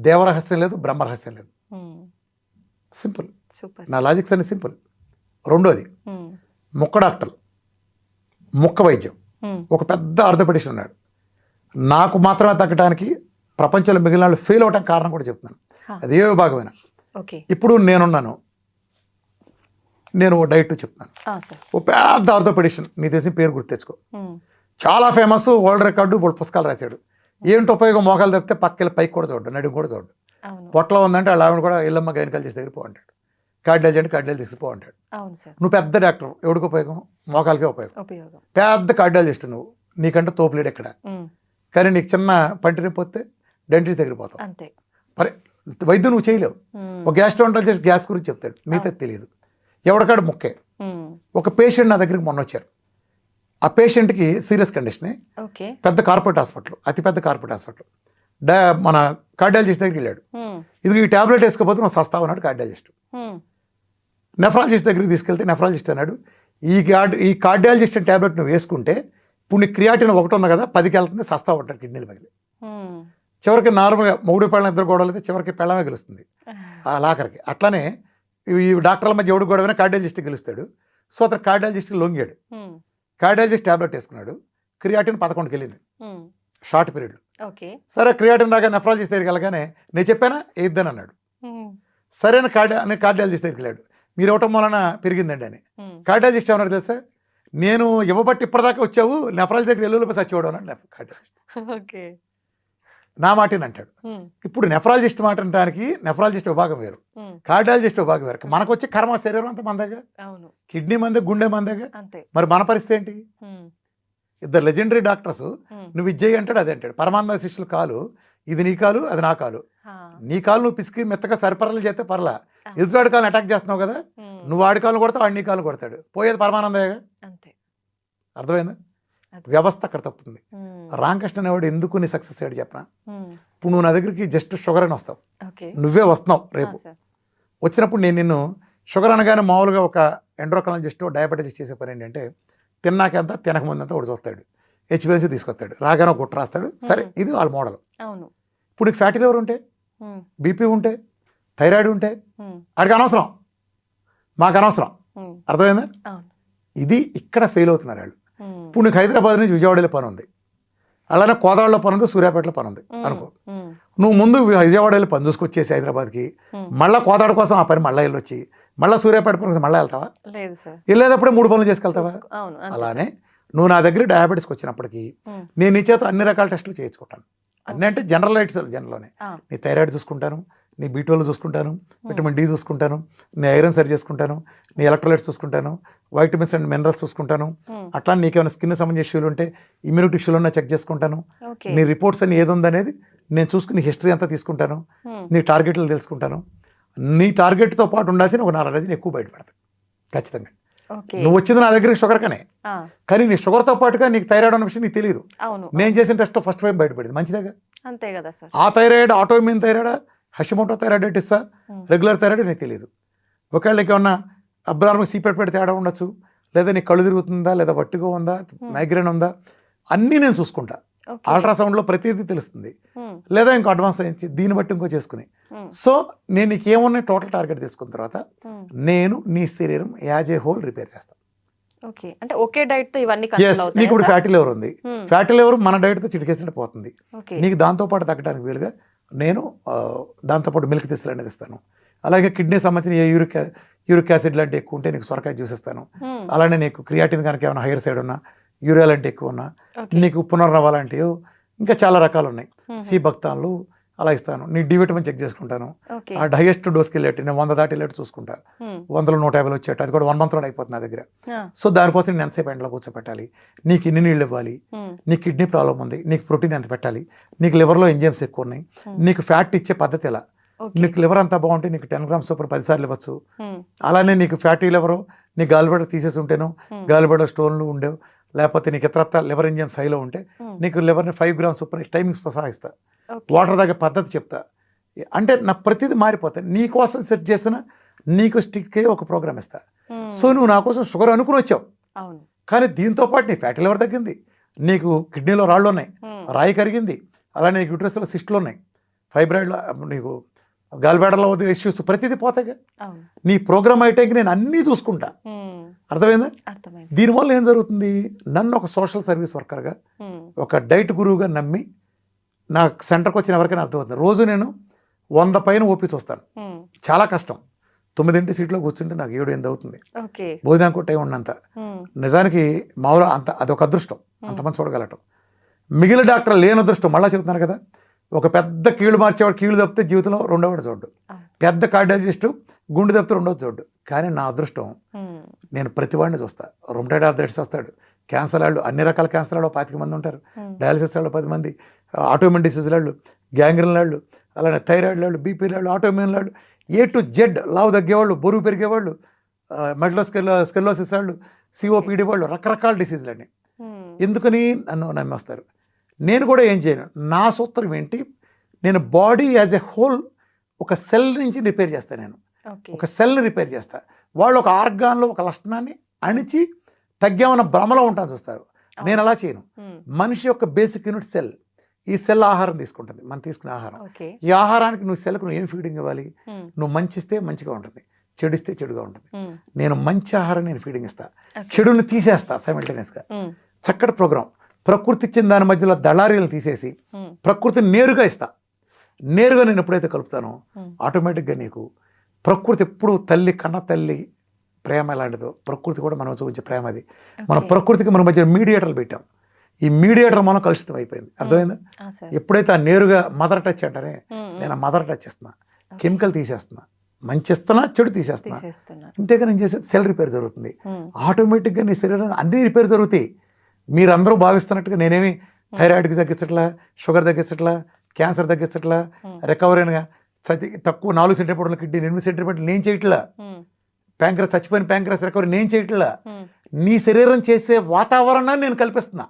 దేవరహస్యం లేదు, బ్రహ్మరహస్యం లేదు. సింపుల్. నా లాజిక్స్ అన్ని సింపుల్. రెండోది, ముక్క డాక్టర్లు, ముక్క వైద్యం, ఒక పెద్ద ఆర్థోపెడిషన్ ఉన్నాడు. నాకు మాత్రమే తగ్గడానికి ప్రపంచంలో మిగిలిన వాళ్ళు ఫెయిల్ అవడానికి కారణం కూడా చెప్తున్నాను. అది ఏ విభాగమైనా. ఇప్పుడు నేనున్నాను, నేను డైట్ చెప్తాను. ఓ పెద్ద ఆర్థోపెడిషన్, నీ తెలిసిన పేరు గుర్తు తెచ్చుకో, చాలా ఫేమస్, వరల్డ్ రికార్డు, బోల్డ్ పుస్తకాలు రాశాడు. ఏంటి ఉపయోగం? మోకాలు తప్పితే పక్కకి పైకి కూడా చూడు, నడుము కూడా చూడు. పొట్టలో ఉందంటే వాళ్ళ ఆవిడ కూడా ఇల్లమ్మ గైనకాలజిస్ట్ దగ్గర పో అంటాడు, కార్డియాలజీ అంటే కార్డియాలజీ తీసుకుపో అంటాడు. నువ్వు పెద్ద డాక్టర్, ఎవడికి ఉపయోగం? మోకాలకే ఉపయోగం. పెద్ద కార్డియాలజిస్ట్ నువ్వు, నీకంటే తోపులేడు ఎక్కడ. కానీ నీకు చిన్న పంటి నొప్పి వస్తే డెంటిస్ట్ దగ్గర పోతావు. మరి వైద్యం నువ్వు చేయలేవు. ఒక గ్యాస్ట్రోంటాలజిస్ట్ గ్యాస్ గురించి చెప్తాడు, మిగతా తెలియదు. ఎవరికాడు ముక్కే. ఒక పేషెంట్ నా దగ్గరికి మొన్న వచ్చారు. ఆ పేషెంట్కి సీరియస్ కండిషనే, పెద్ద కార్పొరేట్ హాస్పిటల్, అతిపెద్ద కార్పొరేట్ హాస్పిటల్. మన కార్డియాలజిస్ట్ దగ్గరికి వెళ్ళాడు. ఇది ఈ ట్యాబ్లెట్ వేసుకోకపోతే నువ్వు సస్తావు అన్నాడు కార్డియాలజిస్ట్. నెఫ్రాలజిస్ట్ దగ్గరికి తీసుకెళ్తే నెఫ్రాలజిస్ట్ అన్నాడు, ఈ కార్డియాలజిస్ట్ ట్యాబ్లెట్ నువ్వు వేసుకుంటే ఇప్పుడు నీ క్రియాటిన్ 1 ఉంది కదా, 10కి వెళ్తుంది, సస్తా ఉంటాడు కిడ్నీలు పగిలి. చివరికి నార్మల్గా మొగుడు పెళ్ళం ఇద్దరు గొడవలు అయితే చివరికి పెళ్ళమే గెలుస్తుంది ఆ లాకర్కి. అట్లానే ఈ డాక్టర్ల మధ్య ఎవడు గొడవైనా కార్డియాలజిస్ట్ గెలుస్తాడు. సో అతను కార్డియాలజిస్ట్కి లొంగాడు. కార్డియాలజిస్ట్ ట్యాబ్లెట్ వేసుకున్నాడు, క్రియాటిన్ 11కి వెళ్ళింది షార్ట్ పీరియడ్లో. సరే క్రియాటిన్ రాగా నెఫ్రాలజిస్ట్ దగ్గరికి వెళ్ళగానే నేను చెప్పానా వేద్దని అన్నాడు. సరైన కార్డియాలజిస్ట్ దగ్గరికి వెళ్ళాడు, మీరు ఇవ్వటం వలన పెరిగిందండి అని. కార్డియాలజిస్ట్ ఏమన్నాడు తెలుసా, నేను ఇవ్వబట్టి ఇప్పటిదాకా వచ్చావు, నెఫ్రాలజీ దగ్గర ఎల్లులోపై సచ్చివాడు అన్నాడు కార్డియాలజిస్ట్. నా మాటని అంటాడు. ఇప్పుడు నెఫ్రాలజిస్ట్ మాట అంటానికి నెఫ్రాలజిస్ట్ విభాగం వేరు, కార్డియాలజిస్ట్ విభాగం వేరు. మనకు వచ్చే కర్మ శరీరం అంతా మందగా, కిడ్నీ మందే, గుండె మందగా. మరి మన పరిస్థితి ఏంటి? ఇద్దరు లెజెండరీ డాక్టర్స్, నువ్వు విజయ్ అంటాడు, అదే అంటాడు. పరమానంద శిష్యుల కాలు, ఇది నీ కాలు, అది నా కాలు. నీ కాలు నువ్వు పిసికి మెత్తగా సరిపరలు చేస్తే పర్లా, ఎదురాడి కాలను అటాక్ చేస్తున్నావు కదా, నువ్వు ఆడి కాలు కొడతావు, వాడి నీ కాలు కొడతాడు, పోయేది పరమానందయ్యగా. అర్థమైందా? వ్యవస్థ అక్కడ తప్పుతుంది. రామకృష్ణ అనేవాడు ఎందుకు నీ సక్సెస్ అయ్యాడు చెప్పనా? ఇప్పుడు నువ్వు నా దగ్గరికి జస్ట్ షుగర్ అని వస్తావు, నువ్వే వస్తున్నావు రేపు. వచ్చినప్పుడు నేను నిన్ను షుగర్ అనగానే మామూలుగా ఒక ఎండ్రోక్రాలజిస్ట్, డయాబెటీస్ చేసే పని ఏంటంటే తిన్నాకంతా తినకముందంతా ఒకటి చూస్తాడు, హెచ్బిఎన్సీ తీసుకొస్తాడు, రాగానే ఒక గుట్ట రాస్తాడు. సరే ఇది వాళ్ళ మోడల్. ఇప్పుడు నీకు ఫ్యాటీ లివర్ ఉంటే, బీపీ ఉంటే, థైరాయిడ్ ఉంటే వాడికి అనవసరం, మాకు అనవసరం. అర్థమైందా? ఇది ఇక్కడ ఫెయిల్ అవుతున్నారు వాళ్ళు. ఇప్పుడు నీకు హైదరాబాద్ నుంచి విజయవాడలో పని ఉంది, అలానే కోదాడలో పని ఉంది, సూర్యాపేటలో పని ఉంది అనుకో. నువ్వు ముందు విజయవాడలో పని చూసుకొచ్చేసి హైదరాబాద్కి, మళ్ళీ కోదాడ కోసం ఆ పని మళ్ళీ వెళ్ళొచ్చి, మళ్ళీ సూర్యాపేట పని మళ్ళీ వెళ్తావా? వెళ్ళేటప్పుడే 3 పనులు చేసుకెళ్తావా? అలానే నువ్వు నా దగ్గర డయాబెటీస్కి వచ్చినప్పటికీ నేను నీ చేత అన్ని రకాల టెస్టులు చేయించుకుంటాను. అన్నీ అంటే జనరలైట్స్, జనరల్లోనే నీ థైరాయిడ్ చూసుకుంటాను, నీ బీటోలు చూసుకుంటాను, విటమిన్ డి చూసుకుంటాను, నీ ఐరన్ సరి చేసుకుంటాను, నీ ఎలక్ట్రోలైట్స్ చూసుకుంటాను, వైటమిన్స్ అండ్ మినరల్స్ చూసుకుంటాను. అట్లా నీకేమైనా స్కిన్ సంబంధించిన ఇష్యూలు ఉంటే, ఇమ్యూనిటీ ఇష్యూలు ఉన్నా చెక్ చేసుకుంటాను. నీ రిపోర్ట్స్ అని ఏది ఉందనేది నేను చూసుకుని హిస్టరీ అంతా తీసుకుంటాను. నీ టార్గెట్లు తెలుసుకుంటాను. నీ టార్గెట్తో పాటు ఉండాల్సిన ఒక 4 రోజులు ఎక్కువ బయటపడతాయి ఖచ్చితంగా. నువ్వు వచ్చింది నా దగ్గర షుగర్ కనే, కానీ నీ షుగర్తో పాటుగా నీకు థైరాయిడ్ అన్న విషయం నీకు తెలియదు. నేను చేసిన టెస్ట్ ఫస్ట్ టైం బయటపడింది, మంచిదేగా? అంతే కదా సార్. ఆ thyroid autoimmune thyroid, Hashimoto thyroiditis, regular thyroid నీకు తెలియదు. ఒకవేళ నీకు ఏమన్నా అబ్నార్మల్ సీపెట్ పెడితే తేడా ఉండొచ్చు, లేదా నీకు కళ్ళు తిరుగుతుందా, లేదా వట్టిగా ఉందా, మైగ్రేన్ ఉందా, అన్నీ నేను చూసుకుంటా. అల్ట్రాసౌండ్లో ప్రతిదీ తెలుస్తుంది. లేదా ఇంకో అడ్వాన్స్ అయ్యించి దీన్ని బట్టి ఇంకో చేసుకుని. సో నేను నీకు ఏమన్నా టోటల్ టార్గెట్ తీసుకున్న తర్వాత నేను నీ శరీరం యాజ్ ఏ హోల్ రిపేర్ చేస్తాను. అంటే ఒకే డైట్ తో ఇవన్నీ నీకు ఇప్పుడు ఫ్యాటీ లివర్ ఉంది, ఫ్యాటీ లివర్ మన డైట్ తో చిటికేసినట్టు పోతుంది. నీకు దాంతోపాటు తగ్గడానికి వీలుగా నేను దాంతోపాటు మిల్క్ అనేది ఇస్తాను. అలాగే కిడ్నీ సంబంధించిన ఏ యూరిక్ యాసిడ్ లాంటి ఎక్కువ ఉంటే నీకు సొరకాయ జ్యూస్ ఇస్తాను. అలానే నీకు క్రియాటిన్ కనుక ఏమైనా హైయర్ సైడ్ ఉన్నా, యూరియా లాంటి ఎక్కువ ఉన్నా, నీకు పునర్నవ లాంటివి ఇంకా చాలా రకాలు ఉన్నాయి, సి భక్తాలు అలా ఇస్తాను. నీ డి విటమిన్ చెక్ చేసుకుంటాను. ఆ హైయెస్ట్ డోస్కి వెళ్ళేట్టు నేను 100 దాటి వెళ్ళేట్టు చూసుకుంటా. 100లో 150 వచ్చేట్టు, అది కూడా 1 monthలో అయిపోతుంది నా దగ్గర. సో దానికోసం నేను ఎంతసేపు ఎండలో కూర్చోపెట్టాలి, నీకు ఇన్ని నీళ్ళు ఇవ్వాలి, నీకు కిడ్నీ ప్రాబ్లం ఉంది, నీకు ప్రోటీన్ ఎంత పెట్టాలి, నీకు లివర్లో ఎంజైమ్స్ ఎక్కువ ఉన్నాయి, నీకు ఫ్యాట్ ఇచ్చే పద్ధతి ఎలా, నీకు లివర్ అంతా బాగుంటే నీకు 10 grams చొప్పున 10 సార్లు ఇవ్వచ్చు. అలానే నీకు ఫ్యాటీ లివరు, నీ గాలిబెడ తీసేసి ఉంటేను, గాలిబెడ స్టోన్లు ఉండేవు, లేకపోతే నీకు ఇతరత్ర లివర్ ఎంజైమ్స్ హైలో ఉంటే నీకు లివర్ని 5 grams చొప్పున టైమింగ్స్తో సహా ఇస్తా. వాటర్ తాగే పద్ధతి చెప్తా. అంటే నా ప్రతిదీ మారిపోతాయి. నీ కోసం సెట్ చేసిన నీకు స్టిక్కే ఒక ప్రోగ్రామ్ ఇస్తా. సో నువ్వు నా కోసం షుగర్ అనుకుని వచ్చావు, కానీ దీంతో పాటు నీ ఫ్యాటీ లివర్ తగ్గింది, నీకు కిడ్నీలో రాళ్ళు ఉన్నాయి, రాయి కరిగింది, అలానే నీకు యూట్రస్లో సిస్టులు ఉన్నాయి, ఫైబ్రాయిడ్లో నీకు గాలిబేడలో ఇష్యూస్ ప్రతిదీ పోతాయిగా. నీ ప్రోగ్రామ్ అయితే నేను అన్నీ చూసుకుంటా. అర్థమైందా? దీనివల్ల ఏం జరుగుతుంది, నన్ను ఒక సోషల్ సర్వీస్ వర్కర్గా, ఒక డైట్ గురువుగా నమ్మి నా సెంటర్కి వచ్చిన ఎవరికైనా అర్థమవుతుంది. రోజు నేను 100 పైన ఓపి చూస్తాను. చాలా కష్టం. 9 సీట్లో కూర్చుంటే నాకు 7-8 అవుతుంది. భోజనానికి టైం ఉన్నంత. నిజానికి మామూలు అంత అదొక అదృష్టం, అంతమంది చూడగలటం. మిగిలిన డాక్టర్ లేని అదృష్టం. మళ్ళీ చెబుతున్నారు కదా, ఒక పెద్ద కీళ్ళు మార్చేవాడు కీళ్ళు తప్పితే జీవితంలో రెండోవాడు చూడ్డు, పెద్ద కార్డియాలజిస్టు గుండె తప్పితే రెండోది చూడ్డు. కానీ నా అదృష్టం, నేను ప్రతి వాడిని చూస్తా. రొమటైడ్ ఆర్థరైటిస్ వస్తాడు, క్యాన్సర్ వాళ్ళు, అన్ని రకాల క్యాన్సర్ వాళ్ళు 25 మంది ఉంటారు, డయాలసిస్ వాళ్ళు 10 మంది, ఆటోఇమ్యూన్ డిసీజ్ వాళ్ళు, గ్యాంగ్రీన్ వాళ్ళు, అలానే థైరాయిడ్ వాళ్ళు, బీపీ వాళ్ళు, ఆటోఇమ్యూన్ వాళ్ళు, A to Z, లావు తగ్గేవాళ్ళు, బరువు పెరిగేవాళ్ళు, మెడలో స్కెల్లోసిస్ వాళ్ళు, సిఓపిడి వాళ్ళు, రకరకాల డిసీజులన్నీ. ఎందుకని నన్ను నమ్మేస్తారు. నేను కూడా ఏం చేయను. నా సూత్రం ఏంటి, నేను బాడీ యాజ్ ఎ హోల్ ఒక సెల్ నుంచి రిపేర్ చేస్తాను. నేను ఒక సెల్ని రిపేర్ చేస్తా. వాళ్ళు ఒక ఆర్గాన్లో ఒక లక్షణాన్ని అణిచి తగ్గామన్న భ్రమలో ఉంటాను చూస్తారు. నేను అలా చేయను. మనిషి యొక్క బేసిక్ యూనిట్ సెల్. ఈ సెల్ ఆహారం తీసుకుంటుంది, మనం తీసుకునే ఆహారం. ఈ ఆహారానికి నువ్వు సెల్కు నువ్వు ఏం ఫీడింగ్ ఇవ్వాలి, నువ్వు మంచిస్తే మంచిగా ఉంటుంది, చెడిస్తే చెడుగా ఉంటుంది. నేను మంచి ఆహారం నేను ఫీడింగ్ ఇస్తా, చెడుని తీసేస్తా సైమల్టేనియస్గా. చక్కటి ప్రోగ్రాం. ప్రకృతి ఇచ్చిన దాని మధ్యలో దళారీలను తీసేసి ప్రకృతిని నేరుగా ఇస్తా. నేరుగా నేను ఎప్పుడైతే కలుపుతానో ఆటోమేటిక్గా నీకు ప్రకృతి ఎప్పుడు తల్లి కన్న తల్లి ప్రేమ ఎలాంటిదో ప్రకృతి కూడా మనం చూపించే ప్రేమ అది. మన ప్రకృతికి మన మధ్య మీడియేటర్లు పెట్టాం. ఈ మీడియేటర్ మనం కలుషితం అయిపోయింది. అర్థమైందా? ఎప్పుడైతే ఆ నేరుగా మదర్ టచ్ అంటారే, నేను ఆ మదర్ టచ్ ఇస్తున్నా, కెమికల్ తీసేస్తున్నా, మంచి ఇస్తున్నా, చెడు తీసేస్తున్నా. ఇంతేగా నేను చేసేది సెల్ రిపేర్ జరుగుతుంది. ఆటోమేటిక్గా నీ శరీరాన్ని అన్ని రిపేర్ జరుగుతాయి. మీరందరూ భావిస్తున్నట్టుగా నేనేమి థైరాయిడ్కి తగ్గించట్లా, షుగర్ తగ్గించట్లా, క్యాన్సర్ తగ్గించట్లా, రికవరీగా తక్కువ 4 సెంటీమీటర్ల కిడ్నీ 8 సెంటీమీటర్లు నేను చేయట్లా, ప్యాంక్రస్ చచ్చిపోయిన ప్యాంక్రస్ రికవరీ నేను చేయట్లా. నీ శరీరం చేసే వాతావరణాన్ని నేను కల్పిస్తున్నా.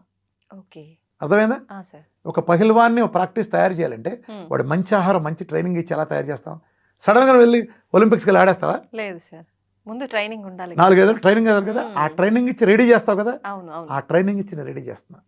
అర్థమైందా? ఒక పహిల్వాన్ని ప్రాక్టీస్ తయారు చేయాలంటే వాడు మంచి ఆహారం, మంచి ట్రైనింగ్ ఇచ్చి ఎలా తయారు చేస్తాం? సడన్గా వెళ్ళి ఒలింపిక్స్కి వెళ్ళి ఆడేస్తావా? లేదు సార్, ముందు ట్రైనింగ్ ఉండాలి. 4 ఏళ్ళు ట్రైనింగ్ కదా. ఆ ట్రైనింగ్ ఇచ్చి రెడీ చేస్తావు కదా. ఆ ట్రైనింగ్ ఇచ్చి నేను రెడీ చేస్తున్నా.